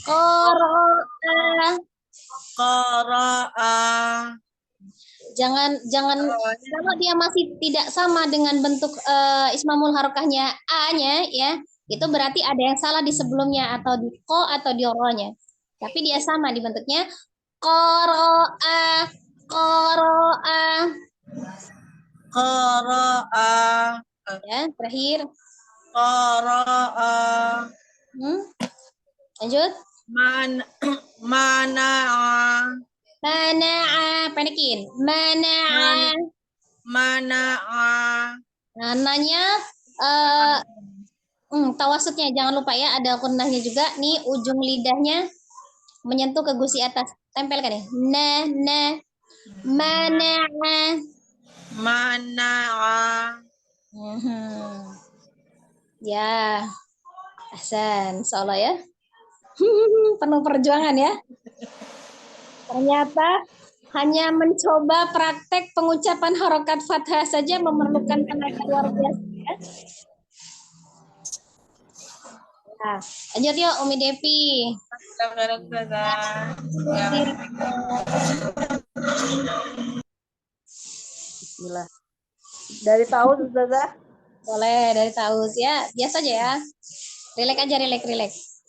Qara'a. Qara'a. Jangan kalau dia masih tidak sama dengan bentuk ismamul harokahnya a-nya ya, itu berarti ada yang salah di sebelumnya atau di ko atau di ro-nya. Tapi dia sama di bentuknya qara'a. Qara'a. Qara'a. Ya, terakhir. Qara'a. Lanjut. Mana'a. Mana'a, pendekin. Mana'a. Mana'a. Nah, nanya tawasutnya jangan lupa ya, ada gunnahnya juga. Nih ujung lidahnya menyentuh ke gusi atas. Tempelkan ya. Nah. Mana'a. Mana'a. Ya, Ahsan. Insyaallah ya. Penuh perjuangan ya. Ternyata hanya mencoba praktek pengucapan harokat fathah saja memerlukan tenaga luar biasa ya. Nah, lanjut yuk Umi Devi. Bismillah. Dari tahun Ustazah. Boleh dari tahu ya, biasa aja ya. Rileks aja, rileks.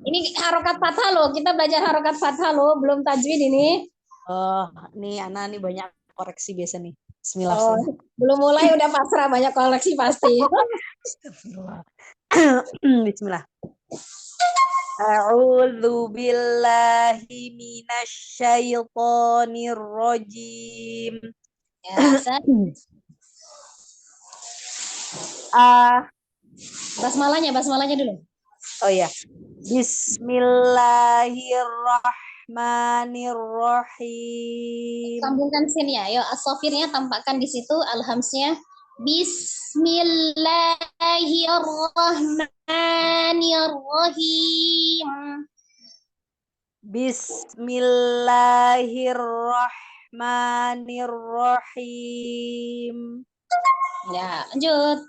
Ini harokat fathah loh, kita belajar harokat fathah loh, belum tajwid ini. Oh, nih Ana nih banyak koreksi biasa nih. Bismillah. Oh, belum mulai udah pasrah, banyak koleksi pasti. Bismillah. A'udzu billahi minasyaitonir rajim. Ya, Ahsan. Basmalahnya dulu. Oh ya. Bismillahirrahmanirrahim. Sambungkan sin ya. Yuk, as-sofirnya tampakkan di situ, alhamsnya. Bismillahirrahmanirrahim. Bismillahirrahmanirrahim. Ya, lanjut.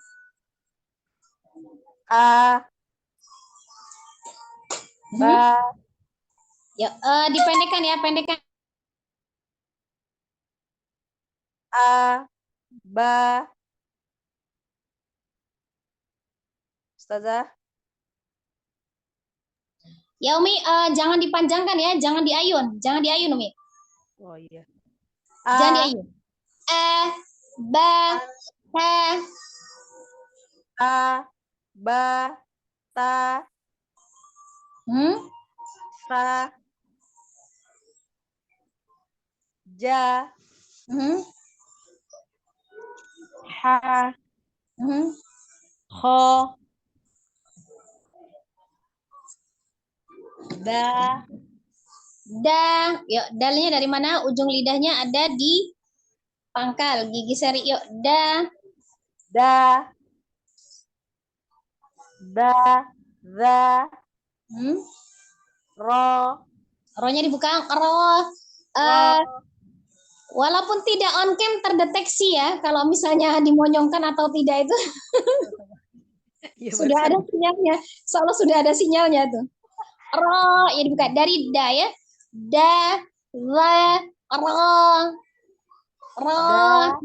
Ya, dipendekkan ya, pendekkan. Ba. Ustazah. Ya Umi, jangan dipanjangkan ya, jangan diayun Umi. Oh iya. Jangan diayun. Ba, ba, ta, sa, ja, ha, ho, da. Yuk, dalnya dari mana? Ujung lidahnya ada di pangkal gigi seri. Yuk, da, za, ro. Ro-nya dibuka. Ro. Walaupun tidak on cam terdeteksi ya, kalau misalnya dimonyongkan atau tidak itu Ya, sudah ada sinyalnya. Soalnya sudah ada sinyalnya tuh. Ro, ya dibuka dari da ya. Da, za, ro. Ro,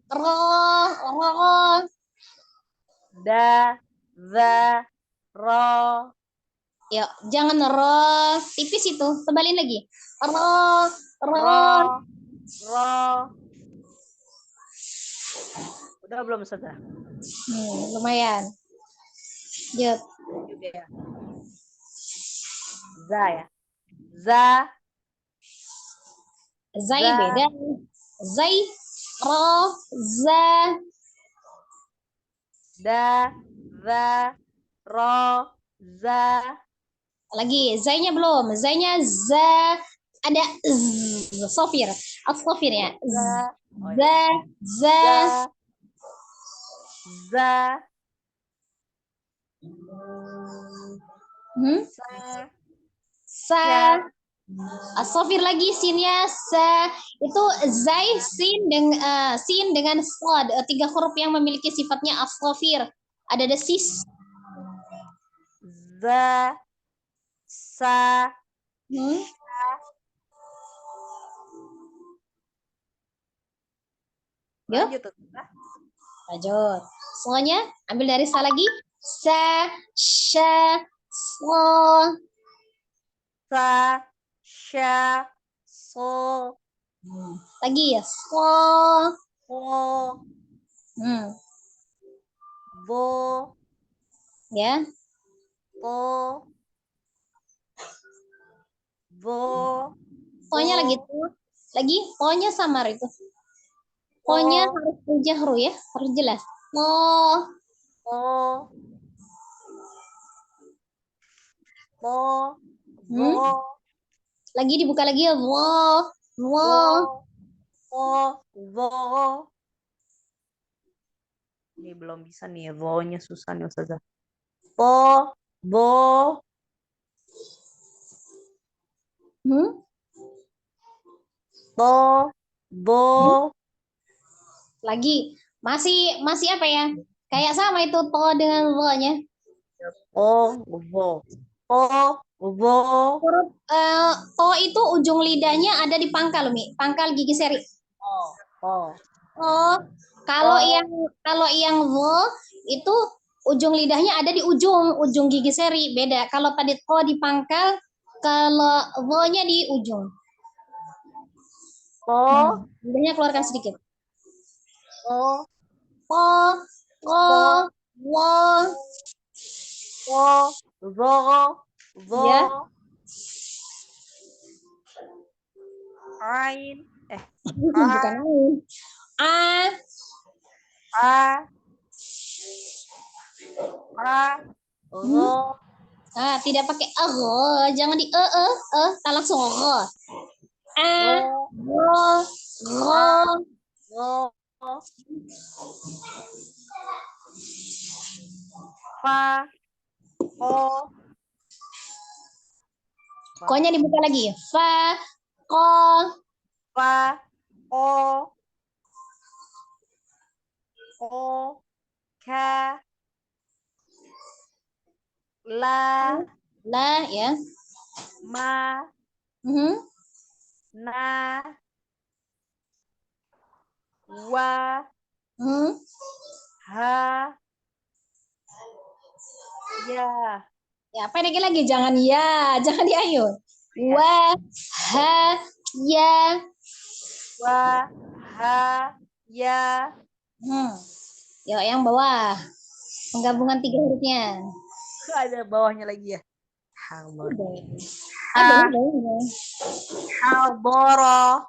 ro. Da, za, ro. Yuk, jangan ro tipis itu, tebalin lagi. Ro. Udah belum Ustazah? Lumayan. Yuk. Za ya. Za. Zai beda. Zai, ro, za. Da, za, ro, za. Lagi, zainya belum. Zainya za. Ada sofir. As-sofir ya. Za, za. Sa. As-sofir lagi sinnya sa. Itu zai sin dengan sod. 3 huruf yang memiliki sifatnya as-sofir. Ada desis. Za, sa, Lanjut. Soalnya ambil dari sa lagi. Sa, sha, so. Sa, sha, so. Lagi ya. So. Bo. Ya. Po. Vo. Po-nya lagi Vo. tuh. Lagi po-nya samar itu. Po. Po-nya harus jahru ya, harus jelas. Po. Po. Po. Vo. Lagi dibuka lagi ya. Wo. Wo. Vo. Po. Vo. Ini belum bisa nih ya. Vo-nya susah nih Ustazah. Po. Vo. Po. Vo. Lagi. Masih apa ya? Kayak sama itu po dengan wo-nya. Po. Vo. Po. Vo. Huruf to itu ujung lidahnya ada di pangkal, Mi. Pangkal gigi seri. Po. Po. Oh, kalau yang wo itu ujung lidahnya ada di ujung gigi seri. Beda. Kalau tadi to di pangkal, kalau wo-nya di ujung. Po. Lidahnya keluarkan sedikit. Po. Po, ko, wo. Po. Vo. Vo. Ya. Ain. Bukan lain. A, A. A. Ro. tidak pakai jangan di tak langsung A, Ro. ro. Ro. Fa. O. Ko-nya dibuka lagi. Fa, ko, Fa. O. O. Ka. La. la ya. Ma. Na. Wa. Ha. Ya. Ya, pendek lagi, jangan ya, jangan di ayo. Wa, ha, ya. Wa. Ha. Ya. Yuk, yang bawah. Penggabungan 3 hurufnya. Ada bawahnya lagi ya. Ada. Haboro.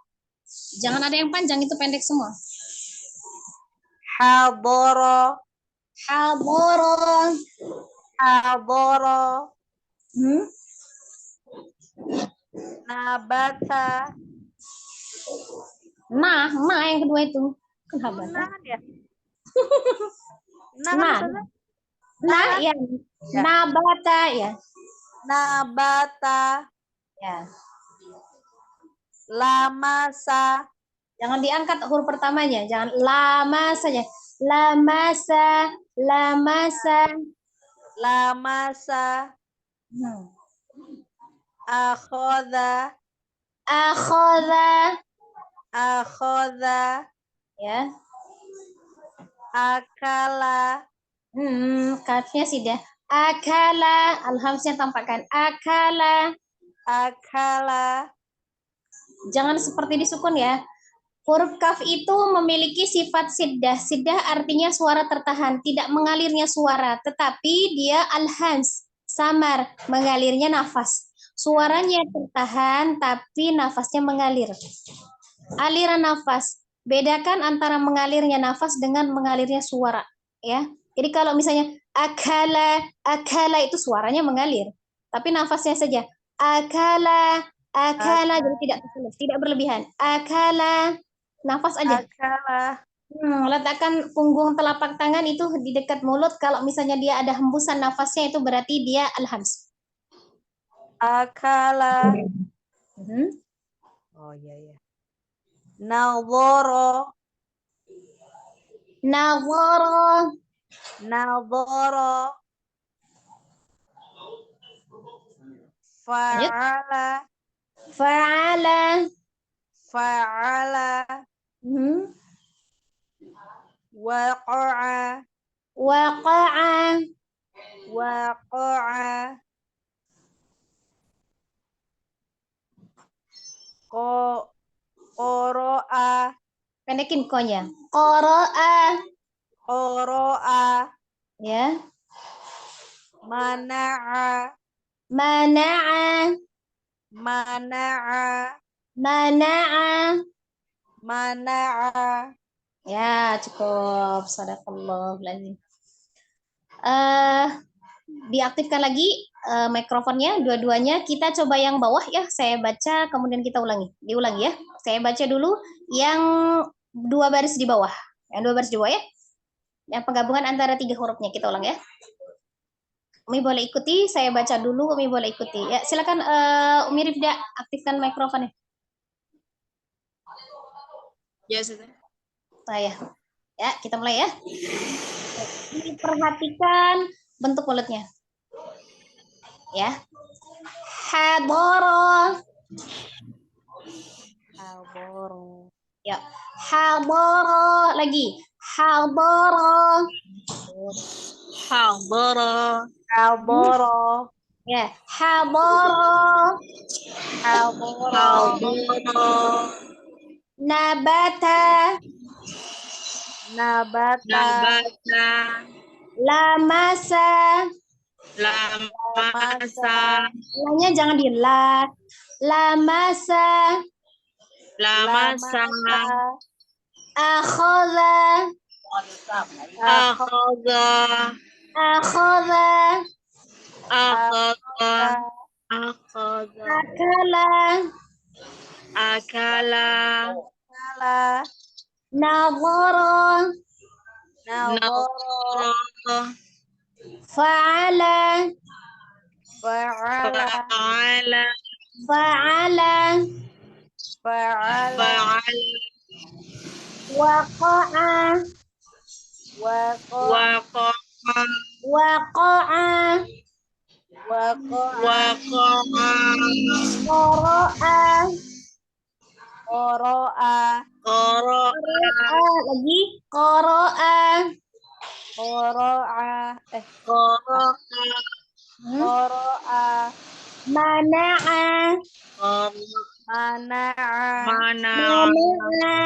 Jangan ada yang panjang, itu pendek semua. Haboro. Haboro. Haboro. Nabata. Nah yang kedua itu. Kenapa? Nah ya. Nah ya. Nabata ya. Nabata. Ya. Lamasa. Jangan diangkat huruf pertamanya, jangan lama saja. Lamasa, lamasa. Lamasa. Akhoda. Akhoda. Akhoda. Ya. Akala. Kafnya sudah. Akala, alhamzah tampakkan. Akala. Akala. Jangan seperti disukun ya. Huruf kaf itu memiliki sifat siddah. Siddah artinya suara tertahan, tidak mengalirnya suara, tetapi dia alhams, samar, mengalirnya nafas. Suaranya tertahan, tapi nafasnya mengalir. Aliran nafas. Bedakan antara mengalirnya nafas dengan mengalirnya suara. Ya. Jadi kalau misalnya akala itu suaranya mengalir, tapi nafasnya saja. Akala, jadi tidak terselip, tidak berlebihan. Akala, nafas aja. Akala. Letakkan punggung telapak tangan itu di dekat mulut. Kalau misalnya dia ada hembusan nafasnya, itu berarti dia alhams. Akala. Oh iya ya. Naworo. Naworo. Naworo. Fa'ala. Fa'ala. Fa'ala. Waqa'a. Waqa'a. Waqa'a. Qoro'a. Pendekin konya. Qoro'a. Qoro'a. Ya. Mana'a. Mana'a. Mana'a. Mana'a. Mana'a. Ya, cukup. Sadaqallahul azim. Eh, diaktifkan lagi mikrofonnya dua-duanya. Kita coba yang bawah ya. Saya baca kemudian kita ulangi. Diulangi ya. Saya baca dulu yang 2 baris di bawah. Yang 2 baris di bawah ya. Yang penggabungan antara 3 hurufnya kita ulang ya. Umi boleh ikuti, saya baca dulu, Umi boleh ikuti. Ya, silakan Umi Rifda aktifkan mikrofonnya. Ya, Ustazah. Saya. Ya, kita mulai ya. Perhatikan bentuk mulutnya. Ya. Hadara. Hadara. Ya. Hadara lagi. Hadara. Hadara. Hadara. Ya, hadara. Hadara. Hadara. Nabata. Nabata. Nabata. Lamasa. Lamasa. Lanya jangan di la. Lamasa. Lamasa. Akhadha. Akhadha. Akhadha. Akhadha. Akhadha. Akala. Akala. Nala. Nadhara. Nadhara. Fa'ala. Fa'ala. Fa'ala. Fa'ala. Fa'ala. Fa'ala. Waqa'a. Waqa'a. Waqa'a. Waqa'a. Waqa'a. Waqa'a. Qara'a. Qara'a. Qara'a. Qara'a. Lagi. Qara'a. Qara'a. Qara'a. Qara'a. Mana'a. Mana'a. Mana'a.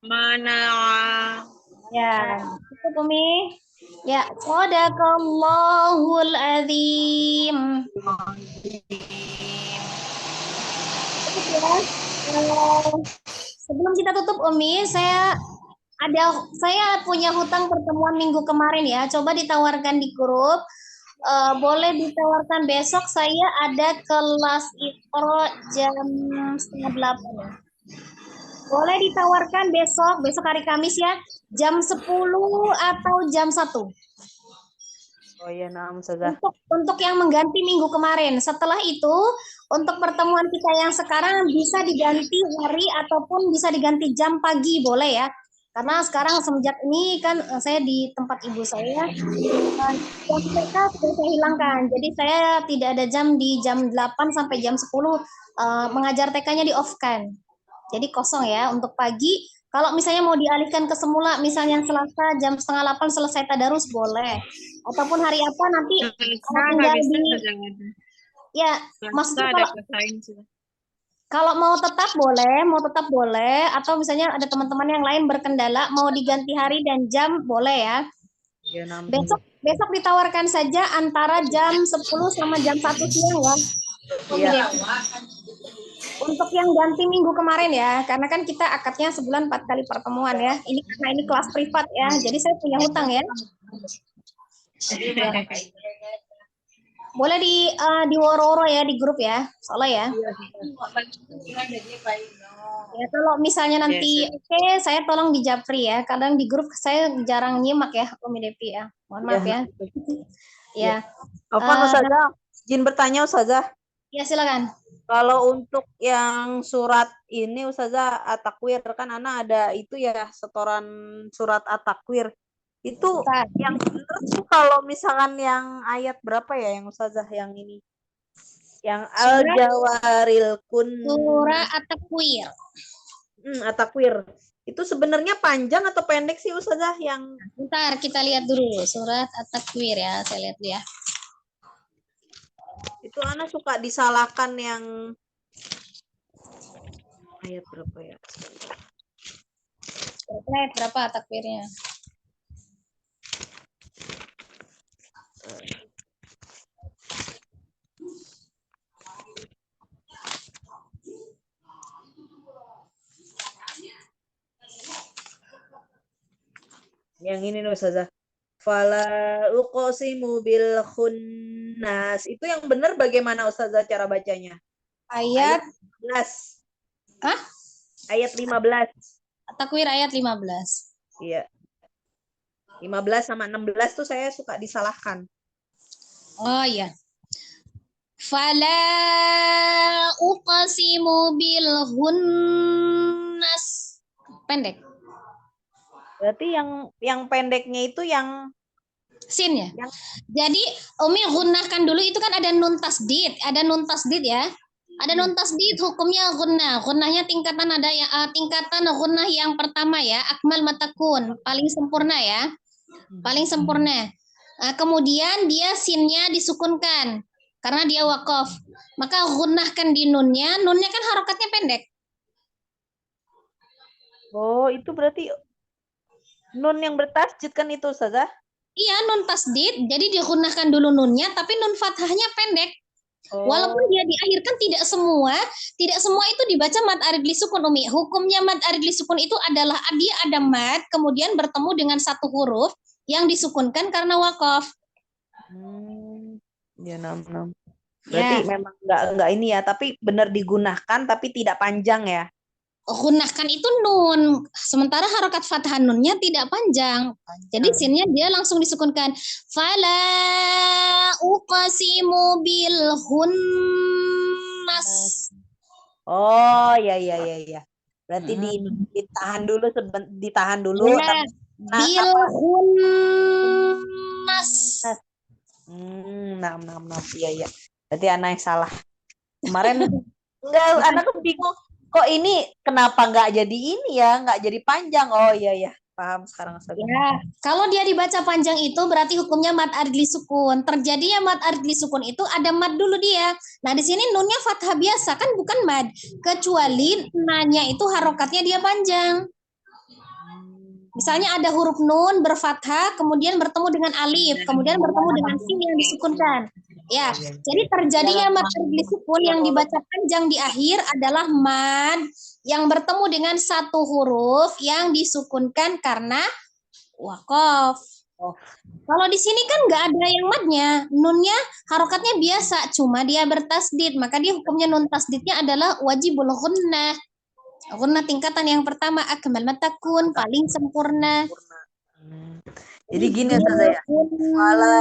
Mana'a. Ya, cukup Umi. Ya, Shadaqallahul azim. Cukup ya. Sebelum kita tutup Umi, saya punya hutang pertemuan minggu kemarin ya. Coba ditawarkan di grup. Boleh ditawarkan besok saya ada kelas Iqra jam 7:30 ya. Boleh ditawarkan besok hari Kamis ya, jam 10 atau jam 1. Oh iya, naam Ustazah. Untuk yang mengganti minggu kemarin. Setelah itu, untuk pertemuan kita yang sekarang bisa diganti hari ataupun bisa diganti jam pagi, boleh ya. Karena sekarang semenjak ini kan saya di tempat ibu saya, jam TK sudah saya hilangkan. Jadi saya tidak ada jam di jam 8 sampai jam 10, mengajar TK-nya di off-kan. Jadi kosong ya untuk pagi. Kalau misalnya mau dialihkan ke semula, misalnya Selasa jam 7:30 selesai tadarus boleh. Ataupun hari apa nanti tinggal di ya maksudnya kalau mau tetap boleh atau misalnya ada teman-teman yang lain berkendala mau diganti hari dan jam boleh ya. Ya, naam. Besok ditawarkan saja antara jam 10 sama jam 1 siang ya. Iya. Untuk yang ganti minggu kemarin ya, karena kan kita akadnya sebulan 4 kali pertemuan ya. Karena ini kelas privat ya, jadi saya punya hutang ya. Boleh di woro-woro ya di grup ya, soalnya ya. Ya kalau misalnya nanti oke, saya tolong di Japri ya. Kadang di grup saya jarang nyimak ya, Umi Depi ya. Mohon maaf ya. Ya. Apa Ustazah? Izin bertanya Ustazah. Ya silakan. Kalau untuk yang surat ini Ustazah At-Takwir kan Ana ada itu ya setoran surat At-Takwir. Itu Bentar. yang benar tuh kalau misalkan yang ayat berapa ya yang Ustazah yang ini? Yang Al-Jawaril Kun Surah At-Takwir. At-Takwir. Itu sebenarnya panjang atau pendek sih Ustazah yang Bentar kita lihat dulu surat At-Takwir ya, saya lihat dulu ya. itu Ana suka disalahkan yang ayat berapa ya? Ayat berapa At-Takwirnya? Yang ini nih Ustazah. Fala uqsimu bil khunnas. Itu yang benar bagaimana Ustazah cara bacanya? Ayat, 15. ah, Ayat 15. takwir ayat 15. Iya. 15 sama 16 tuh saya suka disalahkan. Oh iya. Fala uqsimu bil hunnas. Pendek. Berarti yang pendeknya itu yang Sin ya. yang Jadi Umi gunnahkan dulu itu kan ada nun tasdid, ya. Ada nun tasdid hukumnya gunnah. Gunnahnya tingkatan ada ya tingkatan gunnah yang pertama ya, akmal matakun, paling sempurna ya. Paling sempurna. Kemudian dia sinnya disukunkan karena dia wakaf. Maka gunnahkan di nunnya kan harokatnya pendek. Oh, itu berarti nun yang bertasjid kan itu Ustazah? Iya, nun tasdid, jadi digunakan dulu nunnya, tapi nun fathahnya pendek. Walaupun dia diakhirkan tidak semua itu dibaca mad arid li sukun Umi. Hukumnya mad arid li sukun itu adalah dia ada mad, kemudian bertemu dengan satu huruf yang disukunkan karena wakaf. Ya, 6. Ya, Berarti memang enggak ini ya, tapi benar digunakan tapi tidak panjang ya. gunakan itu nun, sementara harokat fathah nunnya tidak panjang. Jadi sinnya dia langsung disukunkan. Fala uqsimu bil hunnas. Oh, ya. Berarti Mm. ditahan dulu Ya, bil hunnas. 6. Iya. Berarti anak yang salah. Kemarin enggak, anak tuh bingung. Kok ini kenapa nggak jadi ini ya, nggak jadi panjang? Oh iya, paham sekarang. Ya, kalau dia dibaca panjang itu berarti hukumnya mad arid li sukun. Terjadinya mad arid li sukun itu ada mad dulu dia. Nah, di sini nunnya fathah biasa kan bukan mad. Kecuali nanya itu harokatnya dia panjang. Misalnya ada huruf nun berfathah, kemudian bertemu dengan alif, kemudian bertemu dengan sin yang disukunkan. Ya, jadi terjadinya mad arid li sukun yang dibaca panjang di akhir adalah mad yang bertemu dengan satu huruf yang disukunkan karena wakaf. Kalau di sini kan nggak ada yang madnya, nunnya harokatnya biasa, cuma dia bertasdid, maka dia hukumnya nun tasdidnya adalah wajibul gunnah. Gunnah tingkatan yang pertama akmal matakun, paling sempurna. Jadi gini Ustazah ya. Wala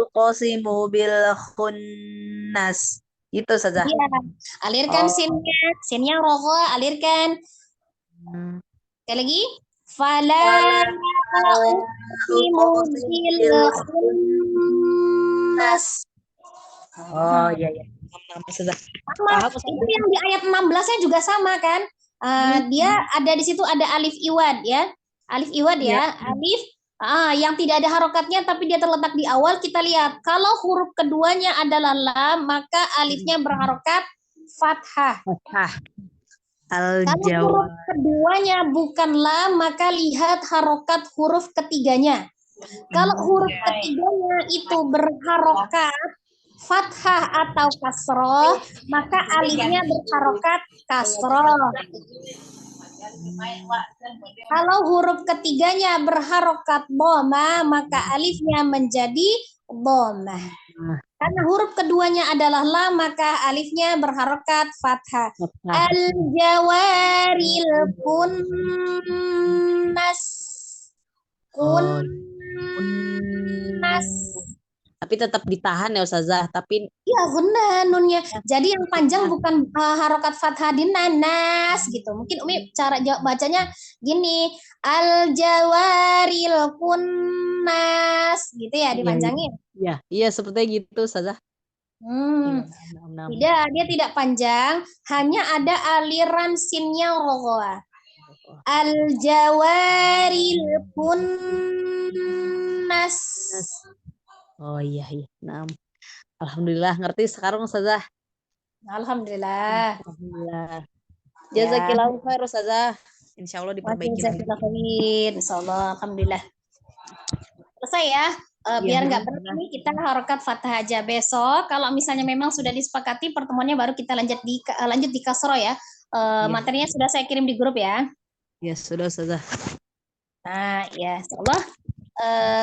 uqsimu bil khunnas. Itu saja. Iya, alirkan sinnya rogo, alirkan. Sekali lagi. Fala uqsimu bil khunnas. Oh iya. Sama, itu yang di ayat 16-nya juga sama kan? Dia ada di situ ada alif iwad ya. Alif iwad ya. Alif yang tidak ada harokatnya tapi dia terletak di awal, kita lihat. Kalau huruf keduanya adalah lam, maka alifnya berharokat fathah. Kalau huruf keduanya bukan lam, maka lihat harokat huruf ketiganya. Kalau huruf ketiganya itu berharokat fathah atau kasroh, maka alifnya berharokat kasroh. Kalau huruf ketiganya berharokat dhamma, maka alifnya menjadi dhamma. Karena huruf keduanya adalah lam, maka alifnya berharokat fathah. Al-jawaril kunnas. Kunnas. Tapi tetap ditahan ya Ustazah, tapi iya benar nunnya. Jadi yang panjang bukan harokat fathah di nanas gitu. Mungkin Umi cara bacanya gini, al jawaril kunnas gitu ya, dipanjangin. Iya sepertinya gitu Ustazah. Tidak, dia tidak panjang, hanya ada aliran sinnya rogoa. Al jawaril kunnas. Oh iya. Nah, alhamdulillah ngerti sekarang Ustazah. Alhamdulillah. Jazakillahu khair Ustazah. Insyaallah diperbaiki lagi. Insyaallah, alhamdulillah. Selesai ya. Biar nggak berhenti kita harokat fathah aja. Besok kalau misalnya memang sudah disepakati pertemuannya baru kita lanjut di kasro ya. Materinya sudah saya kirim di grup ya. Ya sudah Ustazah. Nah, ya, insyaallah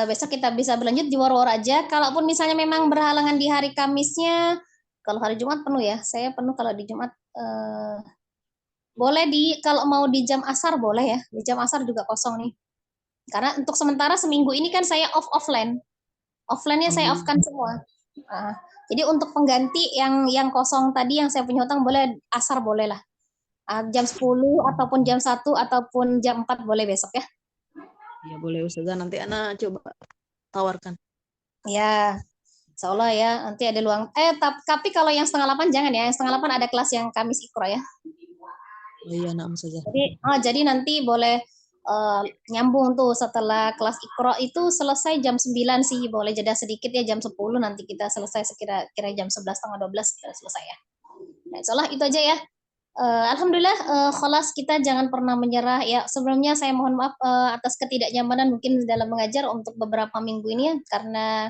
besok kita bisa berlanjut di war-war aja. Kalaupun misalnya memang berhalangan di hari Kamisnya, kalau hari Jumat penuh ya. Saya penuh kalau di Jumat. Boleh kalau mau di jam asar boleh ya. Di jam asar juga kosong nih. Karena untuk sementara seminggu ini kan saya offline. Offline-nya saya off-kan semua. Jadi untuk pengganti yang kosong tadi yang saya punya hutang boleh asar boleh lah. Jam 10 ataupun jam 1 ataupun jam 4 boleh besok ya. Ya boleh Ustazah, nanti Ana coba tawarkan. Ya, insyaallah ya, nanti ada luang. Tapi kalau yang setengah 8 jangan ya. Yang setengah 8 ada kelas yang Kamis Iqra ya. Oh iya, naam Ustazah. Jadi nanti boleh nyambung tuh setelah kelas Iqra itu selesai jam 9 sih. Boleh jeda sedikit ya jam 10 nanti kita selesai sekira-kira jam 11 setengah 12 kita selesai ya. Nah, insyaallah itu aja ya. Alhamdulillah, khalas kita jangan pernah menyerah ya. Sebelumnya saya mohon maaf atas ketidaknyamanan mungkin dalam mengajar untuk beberapa minggu ini ya, karena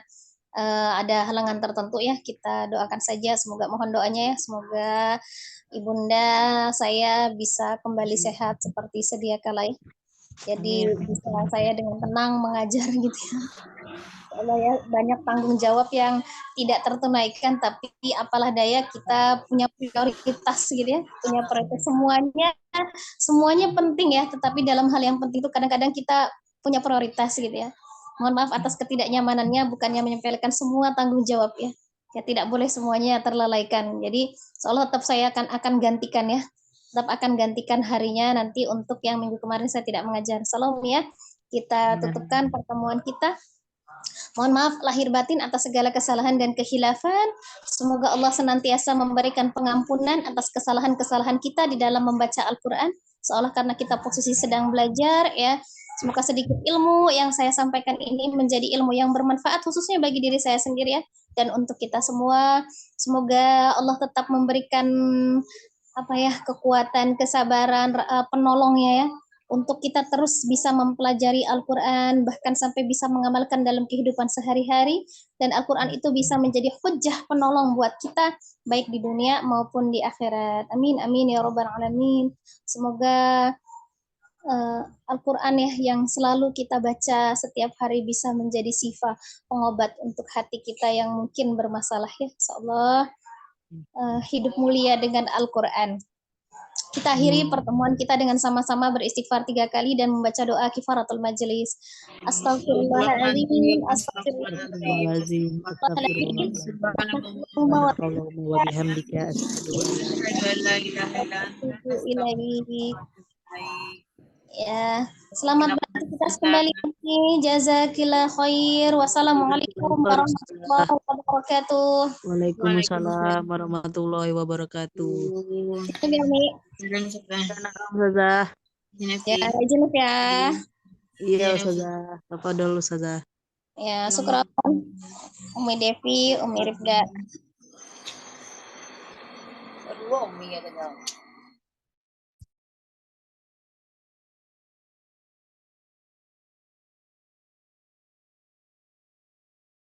ada halangan tertentu ya. Kita doakan saja, semoga mohon doanya ya, semoga ibunda saya bisa kembali sehat seperti sedia kala ya. Jadi bisa saya dengan tenang mengajar gitu ya. Allah ya, banyak tanggung jawab yang tidak tertunaikan, tapi apalah daya kita punya prioritas gitu ya, punya prioritas semuanya penting ya, tetapi dalam hal yang penting itu kadang-kadang kita punya prioritas gitu ya. Mohon maaf atas ketidaknyamanannya, bukannya menyepelekan semua tanggung jawab ya. Ya tidak boleh semuanya terlalaikan. Jadi seolah tetap saya akan gantikan ya. Tetap akan gantikan harinya nanti untuk yang minggu kemarin saya tidak mengajar. Salam ya. Kita tutupkan pertemuan kita. Mohon maaf lahir batin atas segala kesalahan dan kehilafan. Semoga Allah senantiasa memberikan pengampunan atas kesalahan-kesalahan kita di dalam membaca Al-Quran. Seolah karena kita posisi sedang belajar ya. Semoga sedikit ilmu yang saya sampaikan ini menjadi ilmu yang bermanfaat khususnya bagi diri saya sendiri ya. Dan untuk kita semua, semoga Allah tetap memberikan kekuatan, kesabaran, penolongnya ya, untuk kita terus bisa mempelajari Al-Quran, bahkan sampai bisa mengamalkan dalam kehidupan sehari-hari, dan Al-Quran itu bisa menjadi hujjah penolong buat kita, baik di dunia maupun di akhirat. Amin, amin, ya Rabbal Alamin. Semoga Al-Quran ya yang selalu kita baca setiap hari bisa menjadi sifat pengobat untuk hati kita yang mungkin bermasalah ya. Insyaallah hidup mulia dengan Al-Quran. Kita akhiri pertemuan kita dengan sama-sama beristighfar 3 kali dan membaca doa kifaratul majelis. Astagfirullahaladzim, Astagfirullahaladzim, astagfirullahaladzim. Wa bihamdika asyhadu an la ilaha illa astagfirullahaladzim. Ya, selamat beraktivitas kembali. Jazakillah khair. Wassalamualaikum warahmatullahi wabarakatuh. Waalaikumsalam warahmatullahi wabarakatuh. Ustazah. Ya, izin ya. Iya Ustazah. Tafadhol Ustazah. Ya, syukran. Umi Devi, Umi Rifda. Kedua Umi ya